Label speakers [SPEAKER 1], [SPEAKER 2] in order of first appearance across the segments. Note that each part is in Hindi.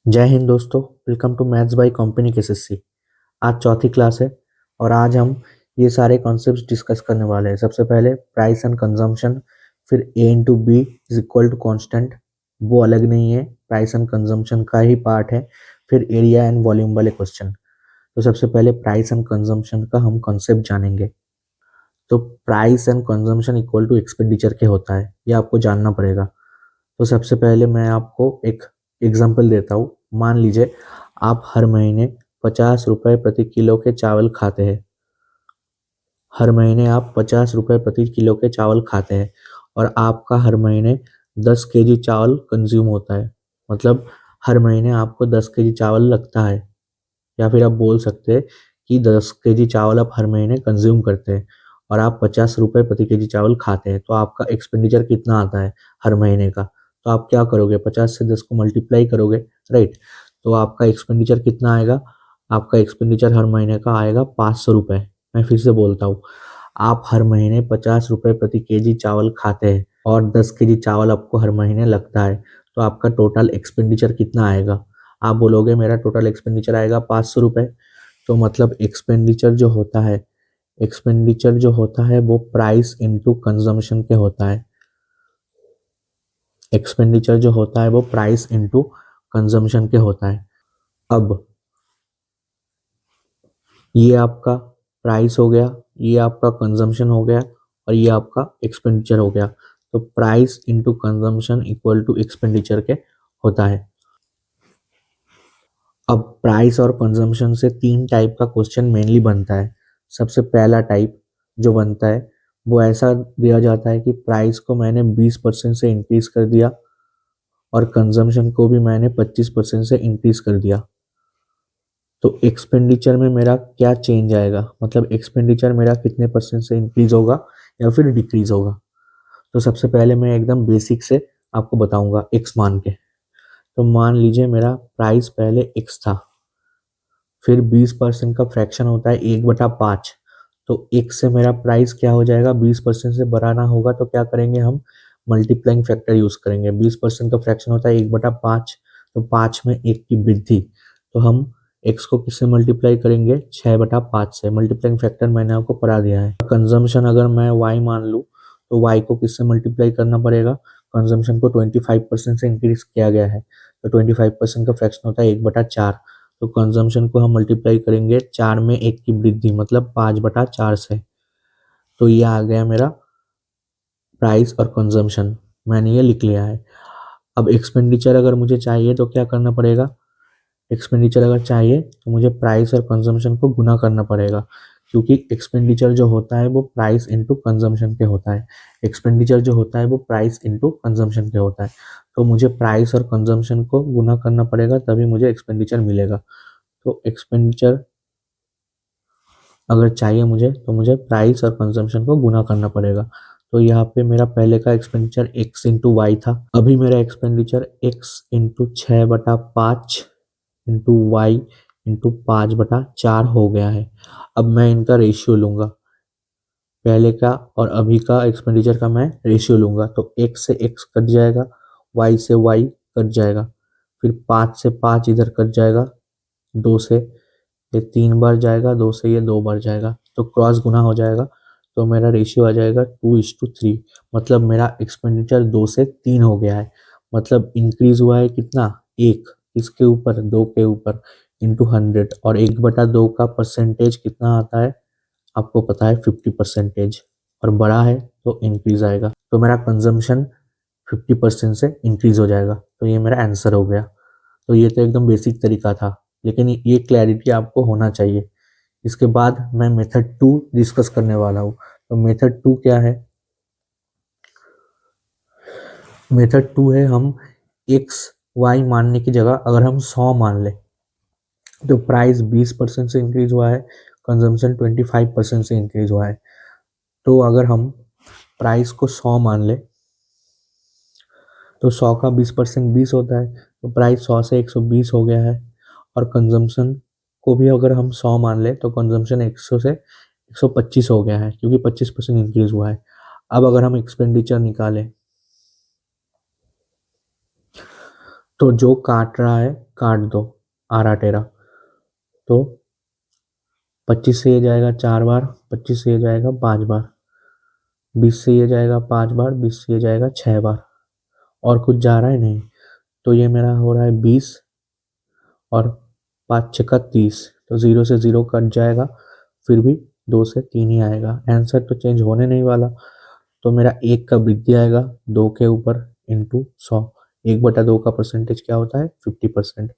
[SPEAKER 1] जय हिंद दोस्तों। वेलकम टू मैथ्स बाय कॉम्पिनिक एसएससी। आज चौथी क्लास है और आज हम ये सारे कॉन्सेप्ट्स डिस्कस करने वाले हैं। सबसे पहले प्राइस एंड कंजम्पशन, फिर A into B is equal to constant, वो अलग नहीं है, प्राइस एंड कंजम्पशन का ही पार्ट है। फिर एरिया एंड वॉल्यूम वाले क्वेश्चन। तो सबसे पहले प्राइस एंड कंजम्पशन का हम कॉन्सेप्ट जानेंगे। तो price and consumption equal to expenditure के होता है, ये आपको जानना पड़ेगा। तो सबसे पहले मैं आपको एक एग्जांपल देता हूँ। मान लीजिए आप हर महीने 50 रुपए प्रति किलो के चावल खाते हैं। हर महीने आप 50 रुपए प्रति किलो के चावल खाते हैं और आपका हर महीने 10 केजी चावल कंज्यूम होता है। मतलब हर महीने आपको 10 केजी चावल लगता है, या फिर आप बोल सकते हैं कि 10 केजी चावल आप हर महीने कंज्यूम करते हैं और आप 50 रुपए प्रति केजी चावल खाते हैं। तो आपका एक्सपेंडिचर कितना आता है हर महीने का? तो आप क्या करोगे, 50 से 10 को मल्टीप्लाई करोगे, राइट? तो आपका एक्सपेंडिचर कितना आएगा? आपका एक्सपेंडिचर हर महीने का आएगा 500 रुपये। मैं फिर से बोलता हूँ, आप हर महीने 50 रुपये प्रति केजी चावल खाते हैं और 10 केजी चावल आपको हर महीने लगता है। तो आपका टोटल एक्सपेंडिचर कितना आएगा? आप बोलोगे मेरा टोटल एक्सपेंडिचर आएगा 500 रुपये। तो मतलब एक्सपेंडिचर जो होता है वो प्राइस इंटू कंजम्पशन के होता है। एक्सपेंडिचर जो होता है वो प्राइस इंटू कंजम्पशन के होता है। अब ये आपका प्राइस हो गया, ये आपका कंजम्पशन हो गया और ये आपका एक्सपेंडिचर हो गया। तो price into consumption equal to expenditure के होता है। अब प्राइस और कंजम्पशन से तीन टाइप का क्वेश्चन मेनली बनता है। सबसे पहला टाइप जो बनता है वो ऐसा दिया जाता है कि प्राइस को मैंने 20% से इंक्रीज कर दिया और कंजम्पशन को भी मैंने 25% से इंक्रीज कर दिया। तो एक्सपेंडिचर में मेरा क्या चेंज आएगा, मतलब एक्सपेंडिचर मेरा कितने परसेंट से इंक्रीज होगा या फिर डिक्रीज होगा? तो सबसे पहले मैं एकदम बेसिक से आपको बताऊंगा एक्स मान के। तो मान लीजिए मेरा प्राइस पहले एक्स था, फिर 20% का फ्रैक्शन होता है 1/5। तो एक से मेरा प्राइस क्या हो जाएगा, 20% से बढ़ाना होगा तो क्या करेंगे हम, मल्टीप्लाइंग फैक्टर यूज करेंगे। 20% का फ्रैक्शन होता है 1/5, तो 5 में 1 की वृद्धि। तो हम एक्स को किससे मल्टीप्लाई करेंगे, 6/5 से। मल्टीप्लाइंग फैक्टर मैंने आपको पढ़ा दिया है। कंजम्पशन अगर मैं वाई मान लूँ तो वाई को किससे मल्टीप्लाई करना पड़ेगा, कंजम्पशन को 25% से इंक्रीज किया गया है तो 25% का फ्रैक्शन होता है 1/4। तो कंजम्पशन को हम मल्टीप्लाई करेंगे 4 में 1 की वृद्धि, मतलब 5/4 से। तो ये आ गया मेरा प्राइस और कंजम्पशन, मैंने ये लिख लिया है। अब एक्सपेंडिचर अगर मुझे चाहिए तो क्या करना पड़ेगा, एक्सपेंडिचर अगर चाहिए तो मुझे प्राइस और कंजम्पशन को गुना करना पड़ेगा, क्योंकि एक्सपेंडिचर जो होता है वो प्राइस इंटू कंजम्पशन पे होता है। एक्सपेंडिचर जो होता है वो प्राइस इंटू कंजम्पशन पे होता है। तो मुझे प्राइस और कंजम्पशन को गुना करना पड़ेगा तभी मुझे एक्सपेंडिचर मिलेगा। तो एक्सपेंडिचर अगर चाहिए मुझे तो मुझे प्राइस और कंजम्पशन को गुना करना पड़ेगा। तो यहाँ पे मेरा पहले का एक्सपेंडिचर एक्स इंटू वाई था, अभी मेरा expenditure x into 6/5 into y into 5/4 हो गया है। अब मैं इनका रेशियो लूंगा, पहले का और अभी का एक्सपेंडिचर का मैं रेशियो लूंगा। तो एक्स से एक्स कट जाएगा, वाई से वाई कट जाएगा, फिर 5 से 5 इधर कट जाएगा, 2 से ये 3 बार जाएगा, 2 से ये 2 बार जाएगा, तो क्रॉस गुना हो जाएगा। तो मेरा रेशियो आ जाएगा 2:3। मतलब मेरा एक्सपेंडिचर 2 से 3 हो गया है। मतलब इंक्रीज हुआ है कितना, एक, इसके ऊपर 2 के ऊपर इंटू 100। और 1/2 का परसेंटेज कितना आता है आपको पता है, 50%। और बड़ा है तो इंक्रीज आएगा। तो मेरा कंजम्पशन 50% से इंक्रीज हो जाएगा। तो ये मेरा आंसर हो गया। तो ये तो एकदम बेसिक तरीका था, लेकिन ये क्लैरिटी आपको होना चाहिए। इसके बाद मैं मेथड 2 डिस्कस करने वाला हूँ। तो मेथड 2 क्या है, मेथड 2 है हम एक्स वाई मानने की जगह अगर हम 100 मान ले तो प्राइस 20% से इंक्रीज हुआ है, कंजम्पशन 25% से इंक्रीज हुआ है। तो अगर हम प्राइस को 100 मान ले तो 100 का 20% 20 होता है, तो प्राइस 100 से 120 हो गया है। और कंजम्पशन को भी अगर हम 100 मान ले तो कंजम्पशन 100 से 125 हो गया है, क्योंकि 25% इंक्रीज हुआ है। अब अगर हम एक्सपेंडिचर निकालें तो जो काट रहा है काट दो, आरा टेरा, तो 25 से ये जाएगा 4 बार, 25 से ये जाएगा 5 बार, 20 से ये जाएगा 5 बार, 20 से ये जाएगा 6 बार, और कुछ जा रहा है नहीं। तो ये मेरा हो रहा है 20 और 5 × 6 = 30, तो 0 से 0 कट जाएगा, फिर भी 2 से 3 ही आएगा, आंसर तो चेंज होने नहीं वाला। तो मेरा 1 का वृद्धि आएगा 2 के ऊपर इंटू 100, 1/2 का परसेंटेज क्या होता है 50%,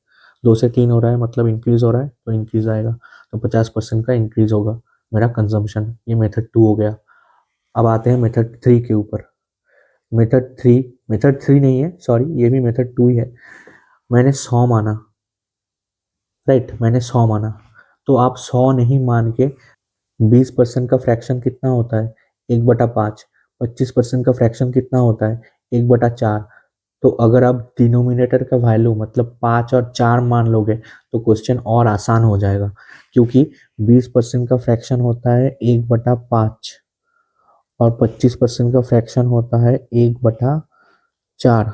[SPEAKER 1] 2 से 3 हो रहा है मतलब इंक्रीज हो रहा है, तो इंक्रीज आएगा, तो 50% का इंक्रीज होगा मेरा कंजम्पशन। ये मेथड 2 हो गया। अब आते हैं मेथड 3 के ऊपर। मेथड 3 नहीं है, सॉरी, ये भी मेथड 2 ही है। मैंने 100 माना, राइट, मैंने 100 माना, तो आप 100 नहीं मान के 20% का फ्रैक्शन कितना होता है 1/5, 25% का फ्रैक्शन कितना होता है 1/4। तो अगर आप डिनोमिनेटर का वैल्यू मतलब 5 और 4 मान लोगे तो क्वेश्चन और आसान हो जाएगा, क्योंकि 20% का फ्रैक्शन होता है 1/5 और 25% का फ्रैक्शन होता है 1/4।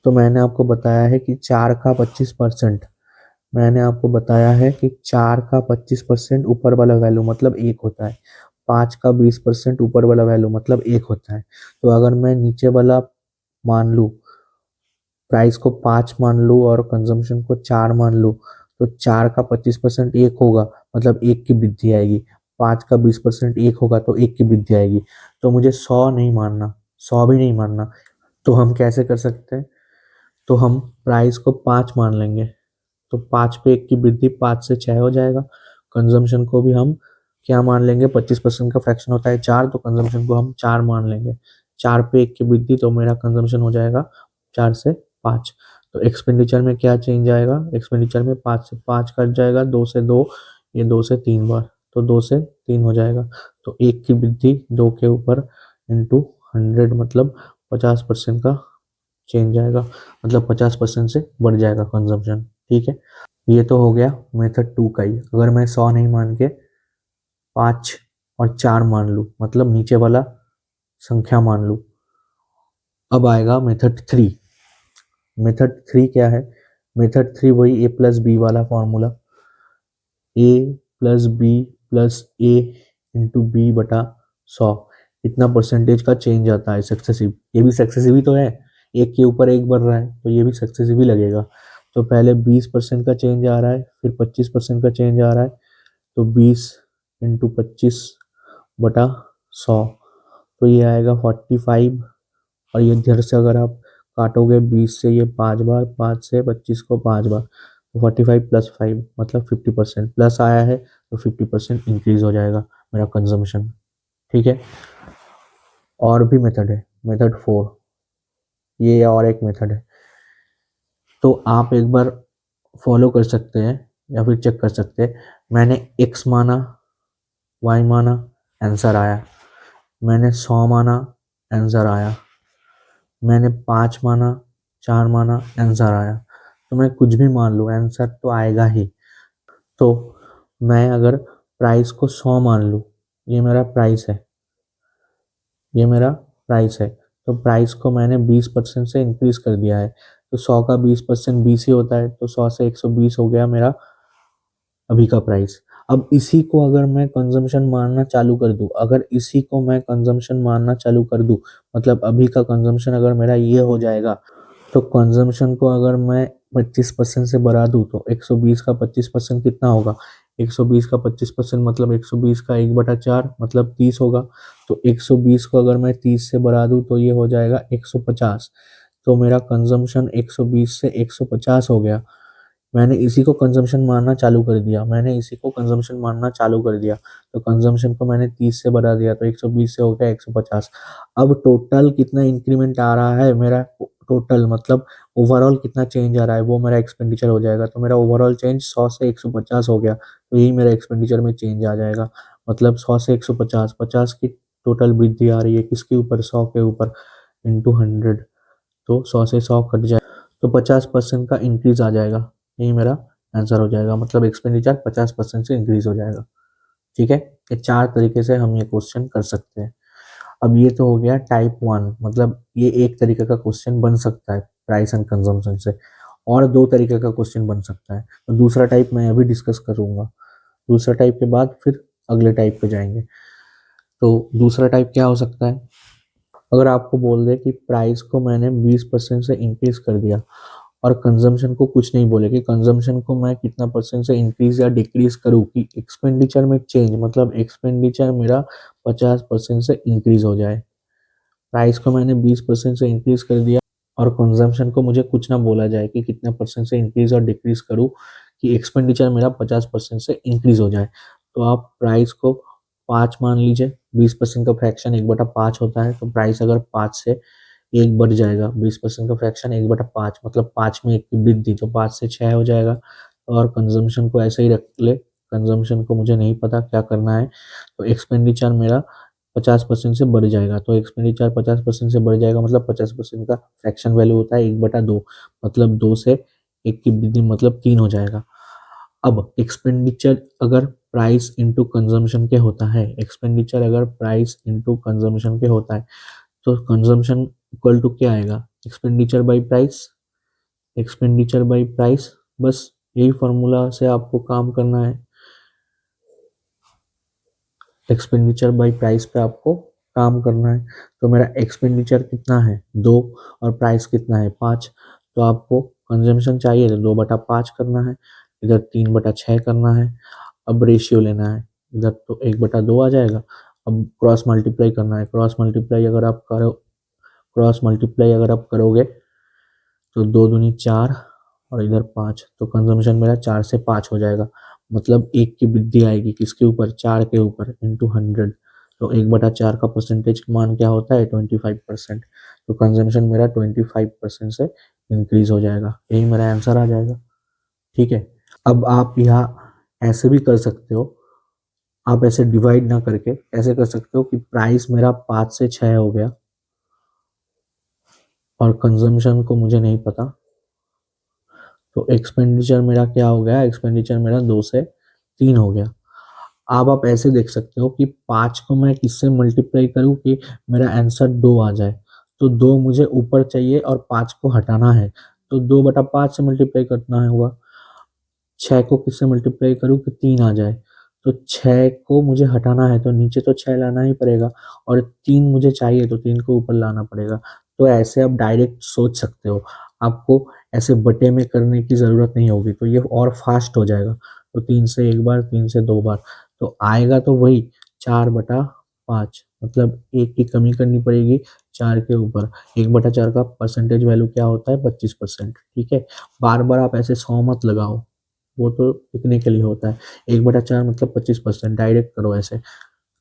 [SPEAKER 1] तो मैंने आपको बताया है कि 4 का 25%, मैंने आपको बताया है कि 4 का 25% ऊपर वाला वैल्यू मतलब 1 होता है, 5 का 20% ऊपर वाला वैल्यू मतलब 1 होता है। तो अगर मैं नीचे वाला मान लूँ, प्राइस को 5 मान लूँ और कंजम्पशन को 4 मान लूँ, तो 4 का 25% 1 होगा, मतलब 1 की वृद्धि आएगी, 5 का 20% 1 होगा तो 1 की वृद्धि आएगी। तो मुझे 100 नहीं मानना, 100 भी नहीं मानना। तो हम कैसे कर सकते हैं, तो हम प्राइस को 5 मान लेंगे, तो 5 पे 1 की वृद्धि 5 से 6 हो जाएगा। कंजम्पशन को भी हम क्या मान लेंगे, 25% का फ्रैक्शन होता है 4, तो कंजम्पशन को हम 4 मान लेंगे, 4 पे 1 की वृद्धि, तो मेरा कंजम्पशन हो जाएगा 4 से 5। तो एक्सपेंडिचर में क्या चेंज आएगा, एक्सपेंडिचर में 5 से 5 कट जाएगा, 2 से 2, ये 2 से 3 बार, तो 2 से 3 हो जाएगा, तो 1 की वृद्धि 2 के ऊपर इंटू 100, मतलब 50% का चेंज आएगा, मतलब 50% से बढ़ जाएगा कंजम्पशन। ठीक है, ये तो हो गया मेथड 2 का ही। अगर मैं 100 नहीं मान के 5 और 4 मान लूँ, मतलब नीचे वाला संख्या मान लूँ, अब आएगा मेथड 3। मेथड 3 क्या है, मेथड 3 वही A+B वाला फॉर्मूला, A+B+A×B/100, इतना परसेंटेज का चेंज आता है सक्सेसिव। ये भी सक्सेसिव ही तो है, एक के ऊपर एक बढ़ रहा है, तो ये भी सक्सेसिव ही लगेगा। तो पहले 20% का चेंज आ रहा है, फिर 25% का चेंज आ रहा है, तो 20 × 25/100, तो ये आएगा 45। और ये इधर से अगर आप काटोगे 20 से ये 5 बार, 5 से 25 को 5 बार, तो 45 + 5 मतलब 50%, प्लस आया है तो 50% इंक्रीज हो जाएगा मेरा कंजम्पशन। ठीक है, और भी मेथड है, मेथड 4, ये और एक मेथड है, तो आप एक बार फॉलो कर सकते हैं या फिर चेक कर सकते हैं। मैंने x माना, y माना, आंसर आया, मैंने 100 माना, आंसर आया, मैंने 5 माना, 4 माना, आंसर आया, तो मैं कुछ भी मान लूँ आंसर तो आएगा ही। तो मैं अगर प्राइस को 100 मान लूँ, ये मेरा प्राइस है, ये मेरा प्राइस है, तो प्राइस को मैंने 20% से इंक्रीज कर दिया है, तो 100 का 20% 20 ही होता है, तो 100 से 120 हो गया मेरा अभी का प्राइस। अब इसी को अगर मैं कंजम्पशन मानना चालू कर दूं, अगर इसी को मैं कंजम्पशन मानना चालू कर दूं, मतलब अभी का कंजम्पशन अगर मेरा ये हो जाएगा, तो कंजम्पशन को अगर मैं 25% से बढ़ा दूं, तो 120 का 25% कितना होगा, 120 का 25% मतलब 120 का 1/4 मतलब 30 होगा, तो 120 को अगर मैं 30 से बढ़ा दूं तो ये हो जाएगा 150, तो मेरा कंजम्पशन 120 से 150 हो गया। मैंने इसी को कंजम्पशन मानना चालू कर दिया, मैंने इसी को कंजम्पशन मानना चालू कर दिया, तो कंजम्पशन को मैंने 30 से बढ़ा दिया, तो 120 से हो गया 150। अब टोटल कितना इंक्रीमेंट आ रहा है मेरा, टोटल मतलब ओवरऑल कितना चेंज आ रहा है वो मेरा एक्सपेंडिचर हो जाएगा, तो मेरा ओवरऑल चेंज 100 से 150 हो गया, तो यही मेरा एक्सपेंडिचर में चेंज आ जाएगा, मतलब 100 से 150, 50 की टोटल वृद्धि आ रही है किसके ऊपर, 100 के ऊपर इंटू 100, तो 100 से 100 कट जाए, तो 50% का इंक्रीज आ जाएगा, यही मेरा आंसर हो जाएगा, मतलब एक्सपेंडिचर 50% से इंक्रीज हो जाएगा। ठीक है, ये 4 तरीके से हम ये क्वेश्चन कर सकते हैं। अब ये तो हो गया टाइप 1, मतलब ये एक तरीके का क्वेश्चन बन सकता है प्राइस एंड कंजम्पशन से। और दो तरीके का क्वेश्चन बन सकता है। तो दूसरा टाइप मैं अभी डिस्कस करूंगा, दूसरा टाइप के बाद फिर अगले टाइप पे जाएंगे। तो दूसरा टाइप क्या हो सकता है, अगर आपको बोल दे कि प्राइस को मैंने 20% से इंक्रीज कर दिया और कंजम्पशन को कुछ नहीं बोले कि कंजम्पशन को मैं कितना परसेंट से इंक्रीज या डिक्रीज करूँ, कि एक्सपेंडिचर में चेंज मतलब एक्सपेंडिचर मेरा 50% से इंक्रीज हो जाए। प्राइस को मैंने 20% से इंक्रीज कर दिया और कंजम्पशन को मुझे कुछ ना बोला जाए कि कितना परसेंट से इंक्रीज और डिक्रीज करूँ कि एक्सपेंडिचर मेरा 50% से इंक्रीज हो जाए। तो आप प्राइस को 5 मान लीजिए, 20% का फ्रैक्शन 1/5 होता है, तो प्राइस अगर 5 से 1 बढ़ जाएगा, 20% का फ्रैक्शन 1/5 मतलब 5 में 1 की वृद्धि, तो 5 से 6 हो जाएगा। और कंजम्पशन को ऐसे ही रख ले, कंजम्पशन को मुझे नहीं पता क्या करना है, तो एक्सपेंडिचर मेरा 50% से बढ़ जाएगा। तो एक्सपेंडिचर 50% से बढ़ जाएगा मतलब 50% का फ्रैक्शन वैल्यू होता है 1/2, मतलब 2 से 1 की वृद्धि मतलब 3 हो जाएगा। अब एक्सपेंडिचर अगर प्राइस इंटू कंजम्पशन के होता है, एक्सपेंडिचर अगर प्राइस इंटू कंजम्पशन के होता है, तो कंजम्पशन इक्वल टू क्या आएगा, expenditure by price, expenditure by price. बस यही फॉर्मूला से आपको काम करना है, एक्सपेंडिचर बाई प्राइस पे आपको काम करना है। तो मेरा एक्सपेंडिचर कितना है 2 और प्राइस कितना है 5, तो आपको कंजम्पशन चाहिए तो 2/5 करना है, इधर 3/6 करना है। अब रेशियो लेना है, इधर तो 1/2 आ जाएगा। अब क्रॉस मल्टीप्लाई करना है, क्रॉस मल्टीप्लाई अगर आप करोगे तो 2 दूनी 4 और इधर 5, तो कंजम्पशन मेरा 4 से 5 हो जाएगा, मतलब 1 की वृद्धि आएगी किसके ऊपर, 4 के ऊपर इंटू 100। तो 1/4 का परसेंटेज मान क्या होता है 25%, तो कंजम्पशन मेरा 25% से इंक्रीज हो जाएगा, यही मेरा आंसर आ जाएगा। ठीक है, अब आप यहाँ ऐसे भी कर सकते हो, आप ऐसे डिवाइड ना करके ऐसे कर सकते हो कि प्राइस मेरा 5 से 6 हो गया और कंजम्पशन को मुझे नहीं पता, तो एक्सपेंडिचर मेरा क्या हो गया, एक्सपेंडिचर मेरा 2 से 3 हो गया। अब आप ऐसे देख सकते हो कि 5 को मैं किससे मल्टीप्लाई करूं कि मेरा आंसर 2 आ जाए, तो 2 मुझे ऊपर चाहिए और 5 को हटाना है, तो 2/5 से मल्टीप्लाई करना है हुआ। 6 को किससे मल्टीप्लाई करूं कि 3 आ जाए, तो 6 को मुझे हटाना है तो नीचे तो 6 लाना ही पड़ेगा, और 3 मुझे चाहिए तो 3 को ऊपर लाना पड़ेगा। तो ऐसे आप डायरेक्ट सोच सकते हो, आपको ऐसे बटे में करने की ज़रूरत नहीं होगी, तो ये और फास्ट हो जाएगा। तो 3 से एक बार, 3 से 2 बार, तो आएगा तो वही 4/5, मतलब 1 की कमी करनी पड़ेगी 4 के ऊपर। 1/4 का परसेंटेज वैल्यू क्या होता है 25%। ठीक है, बार बार आप ऐसे 100 मत लगाओ, वो तो लिखने के लिए होता है। 1/4 मतलब 25%, डायरेक्ट करो ऐसे,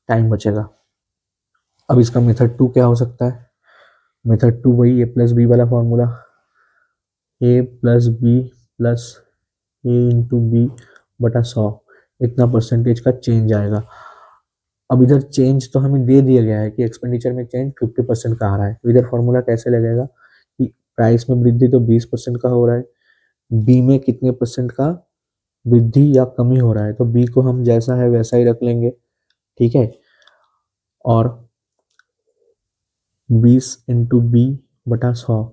[SPEAKER 1] टाइम बचेगा। अब इसका मेथड 2 क्या हो सकता है, मेथड 2 वही ए प्लस बी वाला फॉर्मूला, ए प्लस बी प्लस ए इंटू बी बटा 100, इतना परसेंटेज का चेंज आएगा। अब इधर चेंज तो हमें दे दिया गया है कि एक्सपेंडिचर में चेंज 50% का आ रहा है, तो इधर फॉर्मूला कैसे लगेगा कि प्राइस में वृद्धि तो 20% का हो रहा है, बी में कितने परसेंट का वृद्धि या कमी हो रहा है, तो बी को हम जैसा है वैसा ही रख लेंगे। ठीक है, और 20 इंटू बी बटा 100,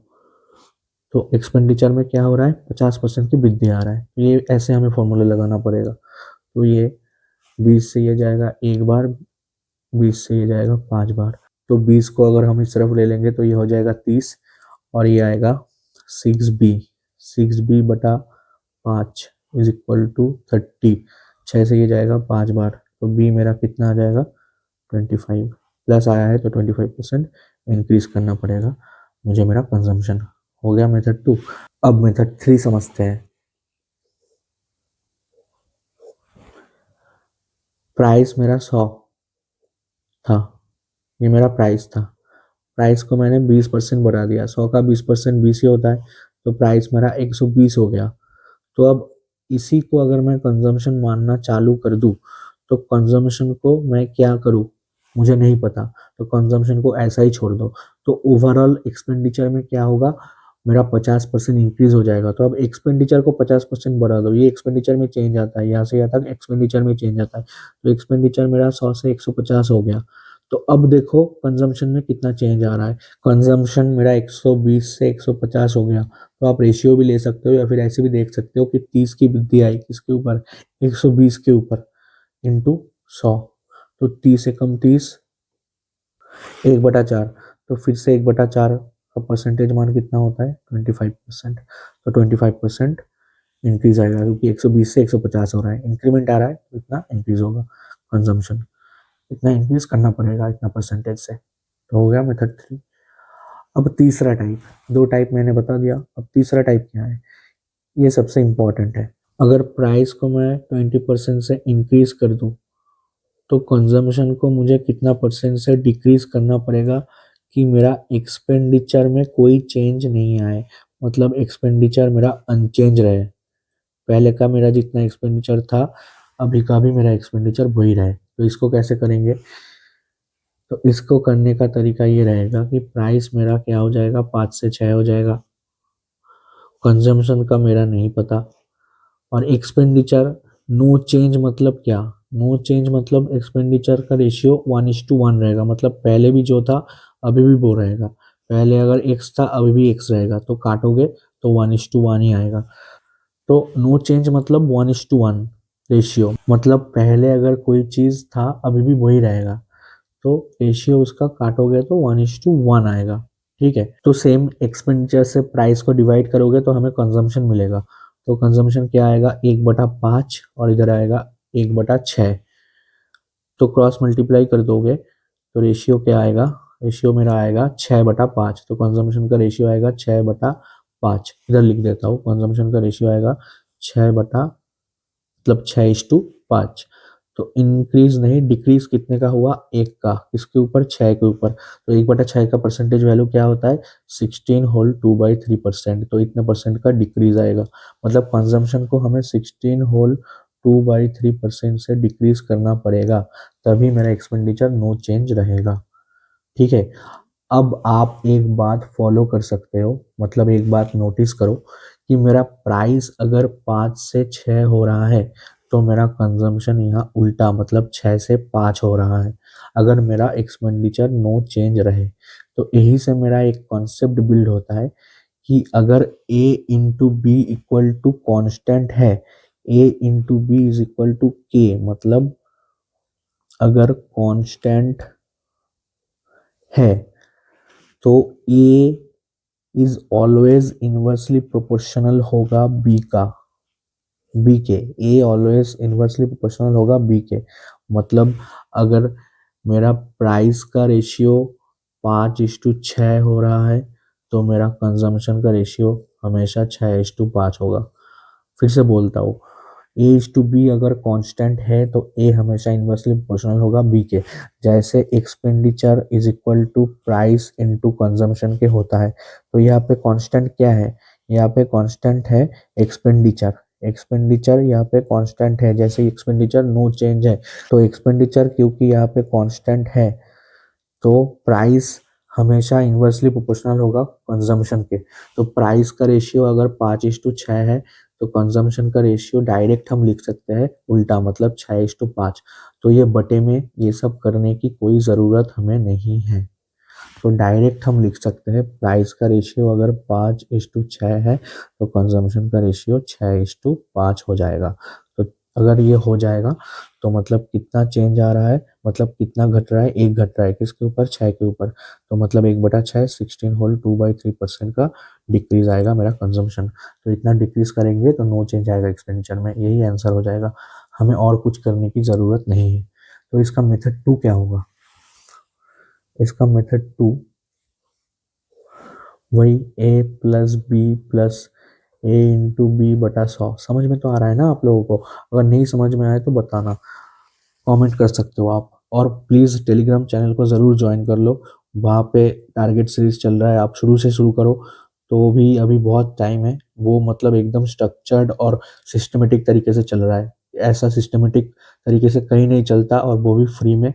[SPEAKER 1] तो एक्सपेंडिचर में क्या हो रहा है 50% की वृद्धि आ रहा है, ये ऐसे हमें फॉर्मूला लगाना पड़ेगा। तो ये 20 से ये जाएगा एक बार, 20 से ये जाएगा 5 बार, तो 20 को अगर हम इस तरफ ले लेंगे तो ये हो जाएगा 30, और ये आएगा 6b, 6b बटा 5 इज इक्वल टू 30। 6 से ये जाएगा 5 बार, तो बी मेरा कितना आ जाएगा 25, प्लस आया है तो 25% इंक्रीज करना पड़ेगा मुझे, मेरा कंजम्पशन हो गया मेथड 2। अब मेथड 3 समझते हैं। प्राइस मेरा 100 था, ये मेरा प्राइस था, प्राइस को मैंने 20% बढ़ा दिया, 100 का 20% 20 ही होता है, तो प्राइस मेरा 120 हो गया। तो अब इसी को अगर मैं कंजम्पशन मानना चालू कर दूं, तो कंजम्पशन को मैं क्या करूं मुझे नहीं पता, तो कंजम्पशन को ऐसा ही छोड़ दो, तो ओवरऑल एक्सपेंडिचर में क्या होगा मेरा 50% इंक्रीज हो जाएगा। तो अब एक्सपेंडिचर को 50% बढ़ा दो, ये एक्सपेंडिचर में चेंज आता है, यहाँ से यहाँ तक एक्सपेंडिचर में चेंज आता है, तो एक्सपेंडिचर मेरा 100 से 150 हो गया। तो अब देखो कंजम्पशन में कितना चेंज आ रहा है। कंजम्पशन मेरा 120 से 150 हो गया, तो आप रेशियो भी ले सकते हो या फिर ऐसे भी देख सकते हो कि 30 की वृद्धि आई किसके ऊपर, 120 के ऊपर, इंटू 100। तो 30 एकम 30, 1/4। तो फिर से 1/4 का परसेंटेज मान कितना होता है, 25%। तो 25% इंक्रीज आएगा, क्योंकि 120 से 150 हो रहा है, इंक्रीमेंट आ रहा है तो इतना इंक्रीज होगा कंजम्पशन, इतना इंक्रीज करना पड़ेगा इतना परसेंटेज से। तो हो गया मेथड 3। अब तीसरा टाइप, दो टाइप मैंने बता दिया, अब तीसरा टाइप क्या है, ये सबसे इंपॉर्टेंट है। अगर प्राइस को मैं 20% से इंक्रीज कर दूं, तो कंजम्पशन को मुझे कितना परसेंट से डिक्रीज करना पड़ेगा कि मेरा एक्सपेंडिचर में कोई चेंज नहीं आए, मतलब एक्सपेंडिचर मेरा अनचेंज रहे, पहले का मेरा जितना एक्सपेंडिचर था अभी का भी मेरा एक्सपेंडिचर वही रहे। तो इसको कैसे करेंगे, तो इसको करने का तरीका ये रहेगा कि प्राइस मेरा क्या हो जाएगा, 5 से 6 हो जाएगा, कंजम्पशन का मेरा नहीं पता, और एक्सपेंडिचर नो चेंज मतलब क्या, नो चेंज मतलब एक्सपेंडिचर का रेशियो 1:1 रहेगा, मतलब पहले भी जो था अभी भी वो रहेगा, पहले अगर एक्स था अभी भी एक्स रहेगा, तो काटोगे तो 1:1 ही आएगा। तो नो चेंज मतलब 1:1 रेशियो, मतलब पहले अगर कोई चीज था अभी भी वही रहेगा, तो रेशियो उसका काटोगे तो 1:1 आएगा। ठीक है, तो सेम एक्सपेंडिचर से प्राइस को डिवाइड करोगे तो हमें कंजम्पशन मिलेगा। तो कंजम्पशन क्या आएगा, 1/5, और इधर आएगा 1/6। तो क्रॉस मल्टीप्लाई कर दोगे तो रेशियो क्या आएगा, रेशियो मेरा आएगा 6/5। तो कंजम्पशन का रेशियो आएगा 6/5, इधर लिख देता हूँ, कंजम्पशन का रेशियो आएगा 6 मतलब 6:5। तो इंक्रीज नहीं डिक्रीज कितने का हुआ, एक का, किसके ऊपर, 6 के ऊपर। तो 1/6 का परसेंटेज वैल्यू क्या होता है, 16 होल 2/3%। तो इतने परसेंट का डिक्रीज आएगा, मतलब कंजम्पशन को हमें 16 होल 2/3% से डिक्रीज करना पड़ेगा, तभी मेरा एक्सपेंडिचर नो चेंज रहेगा। ठीक है, अब आप एक बात फॉलो कर सकते हो, मतलब एक बात नोटिस करो कि मेरा प्राइस अगर 5 से 6 हो रहा है तो मेरा कंजम्पशन यहाँ उल्टा मतलब 6 से 5 हो रहा है, अगर मेरा एक्सपेंडिचर नो चेंज रहे। तो यही से मेरा एक कॉन्सेप्ट बिल्ड होता है कि अगर A into B equal to constant है, A into B is equal to K, मतलब अगर कॉन्स्टेंट है तो A is always inversely proportional होगा बी का, बी के, ए ऑलवेज इनवर्सली प्रोपोर्शनल होगा बी के। मतलब अगर मेरा प्राइस का रेशियो 5:6 हो रहा है तो मेरा कंजम्पशन का रेशियो हमेशा 6:5 होगा। फिर से बोलता हूँ, ए इज टू बी अगर कांस्टेंट है तो ए हमेशा इन्वर्सली प्रोपोर्शनल होगा बी के, जैसे expenditure is equal to price into consumption के होता है। तो यहाँ पे कांस्टेंट क्या है, यहाँ पे कांस्टेंट है एक्सपेंडिचर, एक्सपेंडिचर यहाँ पे कांस्टेंट है, जैसे एक्सपेंडिचर नो चेंज है, तो एक्सपेंडिचर क्योंकि यहाँ पे कांस्टेंट है तो प्राइस हमेशा इन्वर्सली प्रोपोर्शनल होगा कंजम्पशन के। तो प्राइस का रेशियो अगर 5:6 है तो कंजम्पशन का रेशियो डायरेक्ट हम लिख सकते हैं उल्टा, मतलब 6:5। तो ये बटे में ये सब करने की कोई ज़रूरत हमें नहीं है, तो डायरेक्ट हम लिख सकते हैं प्राइस का रेशियो अगर 5:6 है तो कंजम्पशन का रेशियो 6:5 हो जाएगा। तो अगर ये हो जाएगा तो मतलब कितना चेंज आ रहा है, मतलब कितना घट रहा है, एक घट रहा है किसके ऊपर, 6 के ऊपर। तो मतलब 1/6, 16 होल 2/3% का डिक्रीज आएगा मेरा कंजम्पशन। तो इतना डिक्रीज करेंगे तो नो चेंज आएगा एक्सपेंडिचर में, यही आंसर हो जाएगा, हमें और कुछ करने की ज़रूरत नहीं है। तो इसका मेथड 2 क्या होगा, इसका मेथड 2 वही ए प्लस बी प्लस ए इंटू बी बटा 100। समझ में तो आ रहा है ना आप लोगों को, अगर नहीं समझ में आए तो बताना, कमेंट कर सकते हो आप। और प्लीज़ टेलीग्राम चैनल को ज़रूर ज्वाइन कर लो, वहाँ पे टारगेट सीरीज चल रहा है, आप शुरू से शुरू करो तो भी अभी बहुत टाइम है, वो मतलब एकदम स्ट्रक्चर्ड और सिस्टमेटिक तरीके से चल रहा है, ऐसा सिस्टमेटिक तरीके से कहीं नहीं चलता, और वो भी फ्री में।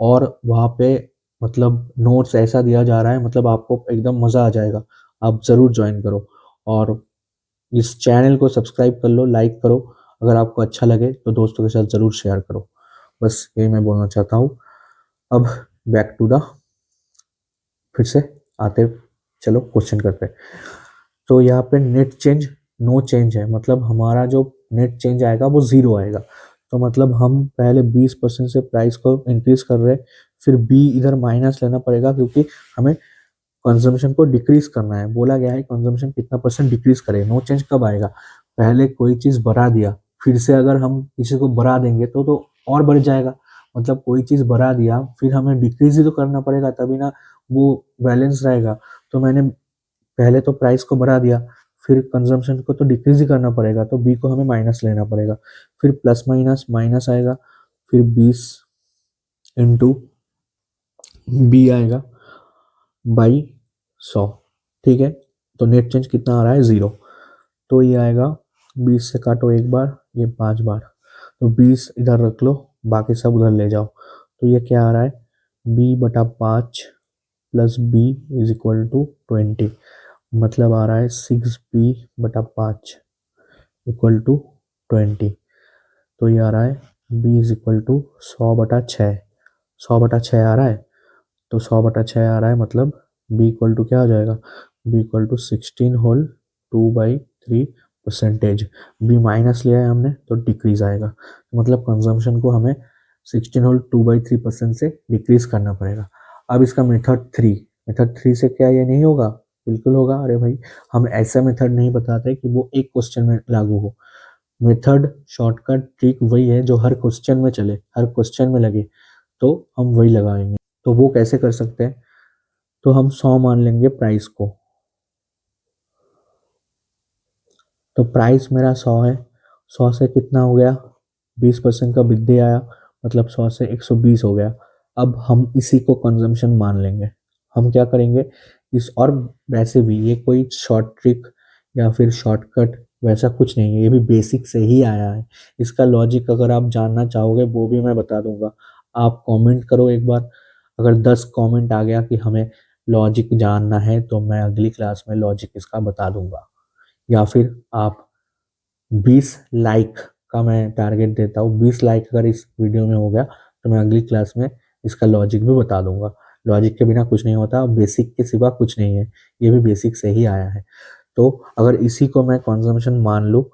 [SPEAKER 1] और वहाँ पे मतलब नोट्स ऐसा दिया जा रहा है, मतलब आपको एकदम मज़ा आ जाएगा, आप ज़रूर ज्वाइन करो। और इस चैनल को सब्सक्राइब कर लो, लाइक करो, अगर आपको अच्छा लगे तो दोस्तों के साथ ज़रूर शेयर करो। बस यही मैं बोलना चाहता हूँ। अब बैक टू द, फिर से आते, चलो क्वेश्चन करते हैं। तो यहाँ पे नेट चेंज नो चेंज है, मतलब हमारा जो नेट चेंज आएगा वो जीरो आएगा। तो मतलब हम पहले 20% से प्राइस को इंक्रीज कर रहे हैं, फिर बी इधर माइनस लेना पड़ेगा क्योंकि हमें कंजम्पशन को डिक्रीज करना है। बोला गया है कंजम्पशन कितना परसेंट डिक्रीज करे। नो चेंज कब आएगा? पहले कोई चीज बढ़ा दिया, फिर से अगर हम किसी को बढ़ा देंगे तो और बढ़ जाएगा। मतलब कोई चीज बढ़ा दिया फिर हमें डिक्रीज ही तो करना पड़ेगा, तभी ना वो बैलेंस रहेगा। तो मैंने पहले तो प्राइस को बढ़ा दिया, फिर कंजम्पशन को तो डिक्रीज ही करना पड़ेगा, तो बी को हमें माइनस लेना पड़ेगा। फिर प्लस माइनस माइनस आएगा, फिर 20 इंटू बी आएगा बाई 100। ठीक है, तो नेट चेंज कितना आ रहा है? जीरो। तो ये आएगा 20 से काटो एक बार, ये 5 बार, तो 20 इधर रख लो, बाकी सब उधर ले जाओ। तो ये क्या आ रहा है? b/5 plus b is equal to 20, मतलब आ रहा है 6b/5 इक्वल टू 20। तो ये आ रहा है b इज इक्वल टू 100/6, 100/6 आ रहा है। तो 100/6 आ रहा है, मतलब b इक्वल टू क्या हो जाएगा? b equal to 16 whole 2/3 percentage. b minus लिया है हमने तो डिक्रीज आएगा, तो मतलब कंजम्पशन को हमें 16 होल 2/3% से डिक्रीज करना पड़ेगा। अब इसका मेथड 3 से क्या ये नहीं होगा? बिल्कुल होगा। अरे भाई, हम ऐसा मेथड नहीं बताते कि वो एक क्वेश्चन में लागू हो। मेथड शॉर्टकट ट्रिक वही है जो हर क्वेश्चन में चले, हर क्वेश्चन में लगे, तो हम वही लगाएंगे। तो वो कैसे कर सकते हैं? तो हम 100 मान लेंगे प्राइस को। तो प्राइस मेरा 100 है, 100 से कितना हो गया? 20% का वृद्धि आया, मतलब 100 से 120 हो गया। अब हम इसी को कंजम्पशन मान लेंगे। हम क्या करेंगे इस, और वैसे भी ये कोई शॉर्ट ट्रिक या फिर शॉर्टकट वैसा कुछ नहीं है, ये भी बेसिक से ही आया है। इसका लॉजिक अगर आप जानना चाहोगे वो भी मैं बता दूंगा। आप कमेंट करो एक बार, अगर 10 कमेंट आ गया कि हमें लॉजिक जानना है तो मैं अगली क्लास में लॉजिक इसका बता दूंगा। या फिर आप 20 लाइक का मैं टारगेट देता हूँ, 20 लाइक अगर इस वीडियो में हो गया तो मैं अगली क्लास में इसका लॉजिक भी बता दूंगा। लॉजिक के बिना कुछ नहीं होता, बेसिक के सिवा कुछ नहीं है, ये भी बेसिक से ही आया है। तो अगर इसी को मैं कंजम्पशन मान लूँ,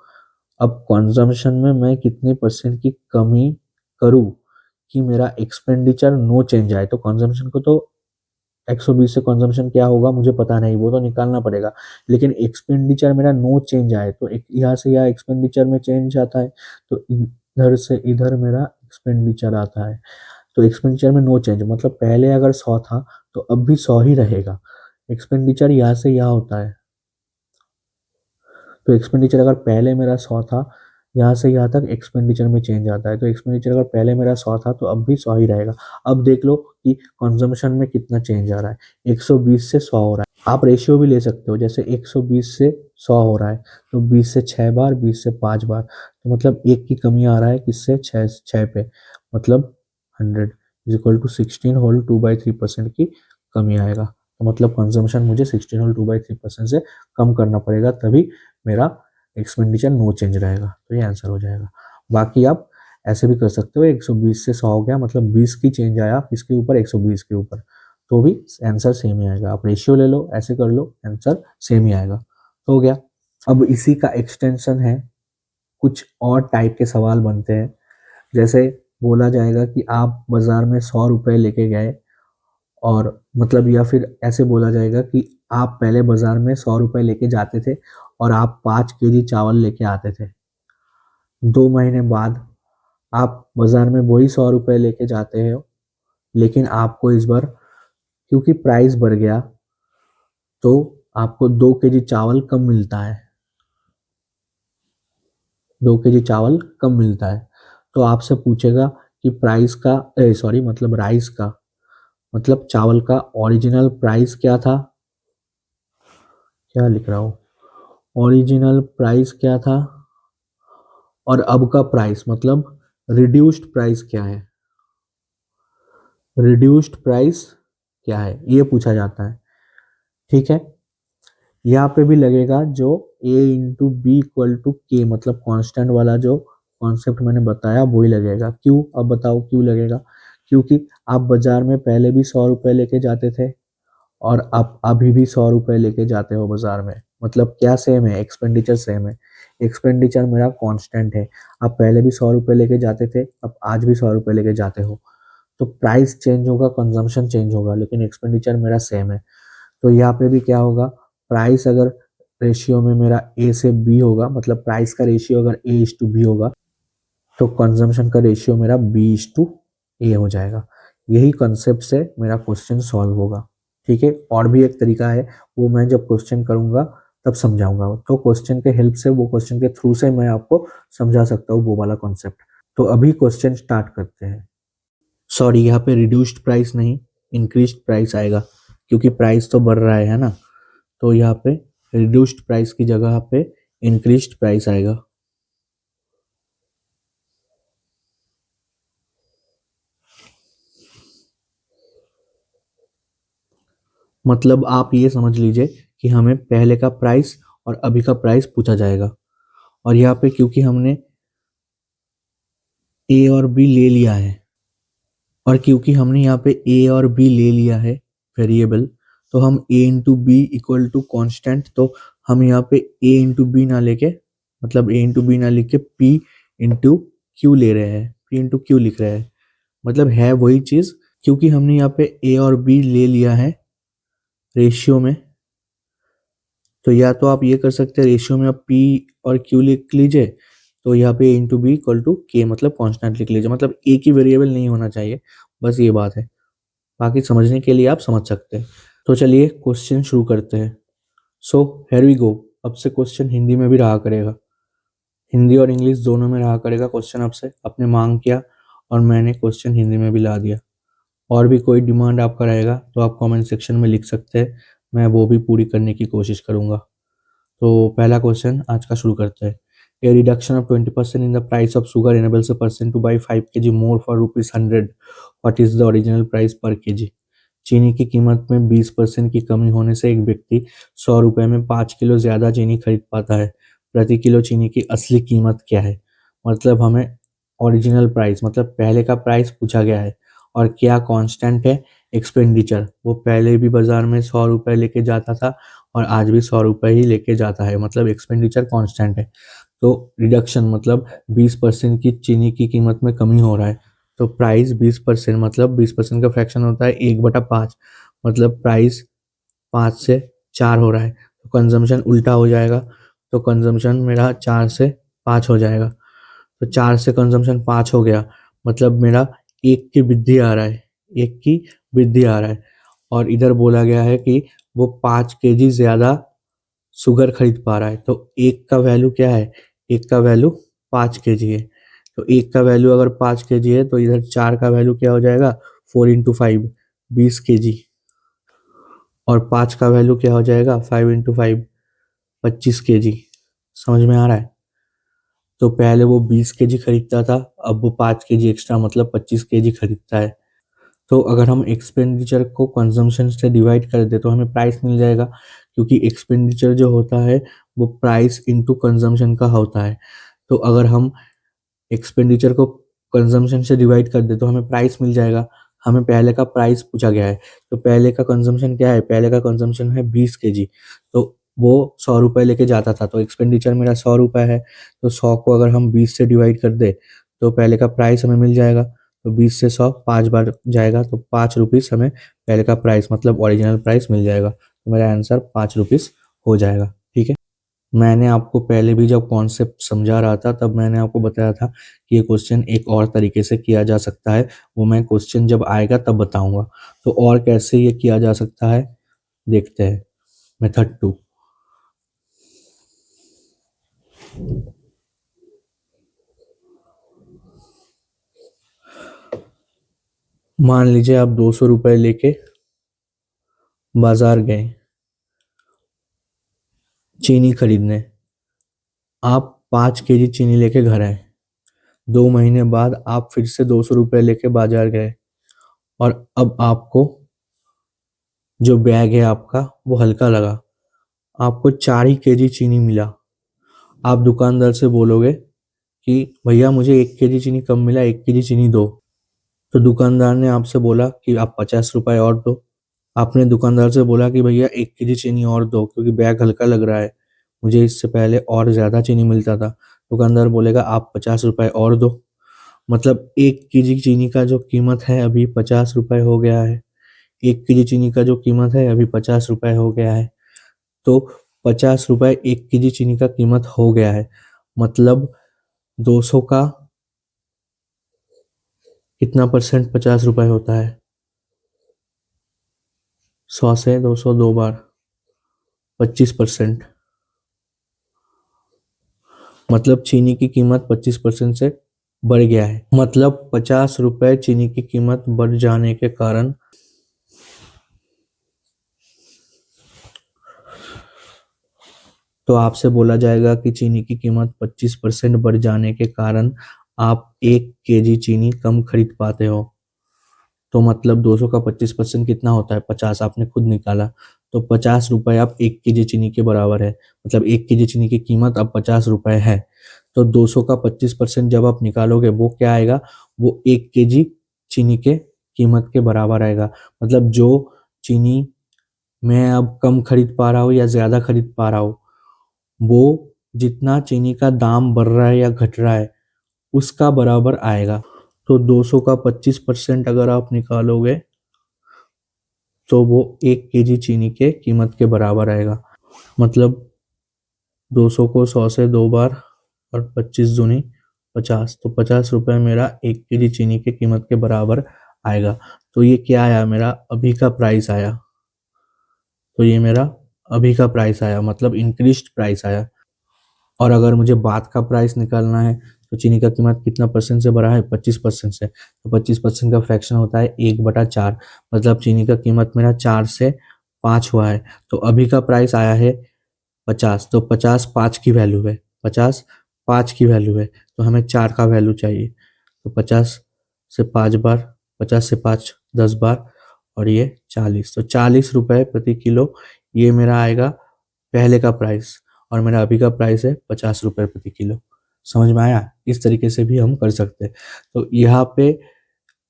[SPEAKER 1] अब कंजम्पशन में मैं कितने परसेंट की कमी करूँ कि मेरा एक्सपेंडिचर नो चेंज आए। तो कंजम्पशन को तो 120 से कंजम्पशन क्या होगा मुझे पता नहीं, वो तो निकालना पड़ेगा। लेकिन एक्सपेंडिचर मेरा नो चेंज आए, तो एक यहाँ से यहाँ एक्सपेंडिचर में चेंज आता है, तो इधर से इधर मेरा एक्सपेंडिचर आता है। तो एक्सपेंडिचर में नो चेंज मतलब पहले अगर 100 था तो अब भी 100 ही रहेगा। एक्सपेंडिचर यहाँ से यहाँ होता है, तो एक्सपेंडिचर अगर पहले मेरा 100 था, यहाँ से यहाँ तक एक्सपेंडिचर में चेंज आता है। तो एक्सपेंडिचर अगर पहले मेरा 100 था तो अब भी 100 ही रहेगा। अब देख लो कि कंजम्पशन में कितना चेंज आ रहा है, 120 से 100 हो रहा है। आप रेशियो भी ले सकते हो, जैसे 120 से 100 हो रहा है तो 20 से 6 बार, 20 से 5 बार, तो मतलब एक की कमी आ रहा है किससे? 6 पे, मतलब 100 इज इक्वल टू 16 होल 2/3% की कमी आएगा। तो मतलब कंजम्पशन मुझे 16 होल 2/3% से कम करना पड़ेगा, तभी मेरा एक्सपेंडिचर नो चेंज रहेगा। तो ये आंसर हो जाएगा। बाकी आप ऐसे भी कर सकते हो, 120 से 100 हो गया, मतलब 20 की चेंज आया किसके ऊपर? 120 के ऊपर, तो भी आंसर सेम ही आएगा। आप रेशियो ले लो, ऐसे कर लो, आंसर सेम ही आएगा। हो गया। अब इसी का एक्सटेंशन है, कुछ और टाइप के सवाल बनते हैं। जैसे बोला जाएगा कि आप बाजार में 100 रुपये लेके गए, और मतलब या फिर ऐसे बोला जाएगा कि आप पहले बाजार में 100 रुपये लेके जाते थे और आप 5 केजी चावल लेके आते थे। 2 महीने बाद आप बाजार में वही 100 रुपये लेके जाते हो, लेकिन आपको इस बार क्योंकि प्राइस बढ़ गया तो आपको 2 केजी चावल कम मिलता है, 2 केजी चावल कम मिलता है। तो आपसे पूछेगा कि प्राइस का सॉरी मतलब राइस का, मतलब चावल का ओरिजिनल प्राइस क्या था? क्या लिख रहा हूँ? ओरिजिनल प्राइस क्या था और अब का प्राइस मतलब रिड्यूस्ड प्राइस क्या है? रिड्यूस्ड प्राइस क्या है ये पूछा जाता है। ठीक है, यहाँ पे भी लगेगा जो A/B = K, मतलब कांस्टेंट वाला जो कॉन्सेप्ट मैंने बताया वही लगेगा। क्यों? अब बताओ क्यों लगेगा? क्योंकि आप बाजार में पहले भी 100 रुपये लेके जाते थे और आप अभी भी 100 रुपये लेके जाते हो बाजार में। मतलब क्या सेम है, एक्सपेंडिचर सेम है। एक्सपेंडिचर मेरा कांस्टेंट है। आप पहले भी 100 रुपये लेके जाते थे, अब आज भी 100 रुपये लेके जाते हो। तो प्राइस चेंज होगा, कंजम्पशन चेंज होगा, लेकिन एक्सपेंडिचर मेरा सेम है। तो यहाँ पे भी क्या होगा, प्राइस अगर रेशियो में मेरा ए से बी होगा, मतलब प्राइस का रेशियो अगर ए इज टू बी होगा, तो कंजम्पशन का रेशियो मेरा बी इज टू ए हो जाएगा। यही कंसेप्ट से मेरा क्वेश्चन सॉल्व होगा। ठीक है, और भी एक तरीका है, वो मैं जब क्वेश्चन करूंगा तब समझाऊंगा। तो क्वेश्चन के हेल्प से, वो क्वेश्चन के थ्रू से मैं आपको समझा सकता हूँ वो वाला कॉन्सेप्ट। तो अभी क्वेश्चन स्टार्ट करते हैं। सॉरी, यहाँ पे रिड्यूस्ड प्राइस नहीं, इंक्रीज्ड प्राइस आएगा, क्योंकि प्राइस तो बढ़ रहा है ना। तो यहाँ पे रिड्यूस्ड प्राइस की जगह पे इंक्रीज्ड प्राइस आएगा। मतलब आप ये समझ लीजिए कि हमें पहले का प्राइस और अभी का प्राइस पूछा जाएगा, और यहाँ पे क्योंकि हमने ए और बी ले लिया है, और क्योंकि हमने यहाँ पे ए और बी ले लिया है वेरिएबल, तो हम A into B equal to constant, तो हम यहाँ पे ए इंटू बी ना लेके, मतलब ए इंटू बी ना लिख के पी इंटू क्यू ले रहे हैं, पी इंटू क्यू लिख रहे हैं। मतलब है वही चीज, क्योंकि हमने यहाँ पे ए और बी ले लिया है रेशियो में। तो या तो आप ये कर सकते हैं, रेशियो में आप पी और क्यू लिख लीजिए, तो यहाँ पे into B equal to K, मतलब कांस्टेंट लिख लीजिए। मतलब एक ही वेरिएबल नहीं होना चाहिए, बस ये बात है। बाकी समझने के लिए आप समझ सकते हैं। तो चलिए क्वेश्चन शुरू करते हैं। So here we go. अब से क्वेश्चन हिंदी में भी रहा करेगा, हिंदी और इंग्लिश दोनों में रहा करेगा क्वेश्चन। अब से आपने मांग किया और मैंने क्वेश्चन हिंदी में भी ला दिया। और भी कोई डिमांड आपका रहेगा तो आप कमेंट सेक्शन में लिख सकते हैं, मैं वो भी पूरी करने की कोशिश करूंगा। तो पहला क्वेश्चन आज का शुरू करते हैं। A reduction of 20% in the price of sugar enables a person to buy 5 kg more for ₹100। What is the original price per kg? चीनी की कीमत में 20% की कमी होने से एक व्यक्ति 100 रुपये में 5 किलो ज्यादा चीनी खरीद पाता है। प्रति किलो चीनी की असली कीमत क्या है? मतलब हमें ओरिजिनल प्राइस, मतलब पहले का प्राइस पूछा गया है, और क्या कांस्टेंट है? एक्सपेंडिचर। वो पहले भी बाजार में 100 रुपये लेके जाता था और आज भी 100 रुपये ही लेके जाता है, मतलब एक्सपेंडिचर कांस्टेंट है। तो रिडक्शन मतलब 20% की चीनी की कीमत में कमी हो रहा है, तो प्राइस 20%, मतलब 20% का फ्रैक्शन होता है 1/5, मतलब प्राइस 5 से 4 हो रहा है, तो कंजम्पशन उल्टा हो जाएगा। तो कंजम्पशन मेरा 4 से 5 हो जाएगा। तो 4 से कंजम्पशन 5 हो गया, मतलब मेरा एक की वृद्धि आ रहा है, एक की वृद्धि आ रहा है। और इधर बोला गया है कि वो 5 kg ज्यादा शुगर खरीद पा रहा है। तो एक का वैल्यू क्या है? एक का वैल्यू 5 kg है। तो एक का वैल्यू अगर 5 kg है, तो इधर 4 का वैल्यू क्या हो जाएगा? 4 × 5, 20 kg। और 5 का वैल्यू क्या हो जाएगा? 5 × 5, 25 kg। समझ में आ रहा है? तो पहले वो 20 kg खरीदता था, अब वो 5 kg एक्स्ट्रा, मतलब 25 kg खरीदता है। तो अगर हम एक्सपेंडिचर को कंजम्पशन से डिवाइड कर दे तो हमें प्राइस मिल जाएगा, क्योंकि एक्सपेंडिचर जो होता है वो प्राइस इंटू कंजम्पशन का होता है। तो अगर हम एक्सपेंडिचर को कंजम्पशन से डिवाइड कर दे तो हमें प्राइस मिल जाएगा। हमें पहले का प्राइस पूछा गया है, तो पहले का कंजम्पशन क्या है? पहले का कंजम्पशन है 20 kg। तो वो 100 रुपये लेके जाता था, तो एक्सपेंडिचर मेरा 100 रुपये है। तो 100 को अगर हम 20 से डिवाइड कर दे तो पहले का प्राइस हमें मिल जाएगा। तो 20 से 100 5 बार जाएगा, तो 5 रुपीज़ हमें पहले का प्राइस, मतलब ओरिजिनल प्राइस मिल जाएगा। तो मेरा आंसर 5 रुपीज़ हो जाएगा। ठीक है, मैंने आपको पहले भी जब कॉन्सेप्ट समझा रहा था तब मैंने आपको बताया था कि ये क्वेश्चन एक और तरीके से किया जा सकता है, वो मैं क्वेश्चन जब आएगा तब बताऊंगा। तो और कैसे ये किया जा सकता है देखते हैं। मेथड 2। मान लीजिए आप 200 रुपये लेके बाजार गए चीनी खरीदने। आप 5 kg चीनी लेके घर आए। 2 महीने बाद आप फिर से 200 रुपये लेके बाजार गए, और अब आपको जो बैग है आपका वो हल्का लगा, आपको 4 ही kg चीनी मिला। आप दुकानदार से बोलोगे कि भैया मुझे 1 kg चीनी कम मिला, 1 kg चीनी दो। तो दुकानदार ने आपसे बोला कि आप 50 रुपए और दो। आपने दुकानदार से बोला कि भैया 1 केजी चीनी और दो क्योंकि बैग हल्का लग रहा है, मुझे इससे पहले और ज़्यादा चीनी मिलता था। दुकानदार बोलेगा आप 50 रुपए और दो। मतलब 1 केजी चीनी का जो कीमत है अभी 50 रुपए हो गया है। 1 केजी चीनी का जो कीमत है अभी 50 रुपए हो गया है। तो 50 रुपए 1 केजी चीनी का कीमत हो गया है। मतलब 200 का कितना परसेंट 50 रुपए होता है? 100 से 200 दो बार 25%। मतलब चीनी की कीमत 25% से बढ़ गया है। मतलब 50 रुपए चीनी की कीमत बढ़ जाने के कारण तो आपसे बोला जाएगा कि चीनी की कीमत 25% बढ़ जाने के कारण आप 1 केजी चीनी कम खरीद पाते हो। तो मतलब 200 का 25% कितना होता है? 50, आपने खुद निकाला। तो 50 रुपए आप 1 केजी चीनी के बराबर है। मतलब 1 केजी चीनी की कीमत अब 50 रुपए है। तो 200 का 25% जब आप निकालोगे वो क्या आएगा? वो 1 केजी चीनी के कीमत के बराबर आएगा। मतलब जो चीनी मैं अब कम खरीद पा रहा हूँ या ज़्यादा खरीद पा रहा हूँ, वो जितना चीनी का दाम बढ़ रहा है या घट रहा है उसका बराबर आएगा। तो 200 का 25% अगर आप निकालोगे तो वो 1 केजी चीनी के कीमत के बराबर आएगा। मतलब 200 को 100 से दो बार और 25 दूनी 50, तो 50 रुपए मेरा 1 केजी चीनी के कीमत के बराबर आएगा। तो ये क्या आया? मेरा अभी का प्राइस आया। तो ये मेरा अभी का प्राइस आया, मतलब इंक्रीज्ड प्राइस आया। और अगर मुझे बाद का प्राइस निकालना है तो चीनी का कीमत कितना परसेंट से बढ़ा है? 25% से। तो 25% का फ्रैक्शन होता है 1/4। मतलब चीनी का कीमत मेरा 4 से 5 हुआ है। तो अभी का प्राइस आया है 50। तो 50 5 की वैल्यू है, 50 5 की वैल्यू है। तो हमें 4 का वैल्यू चाहिए। तो 50 से 5 बार, 50 से 5 10 बार और ये 40। तो 40 रुपए प्रति किलो ये मेरा आएगा पहले का प्राइस। और मेरा अभी का प्राइस है 50 रुपए प्रति किलो। समझ में आया? इस तरीके से भी हम कर सकते हैं। तो यहाँ पे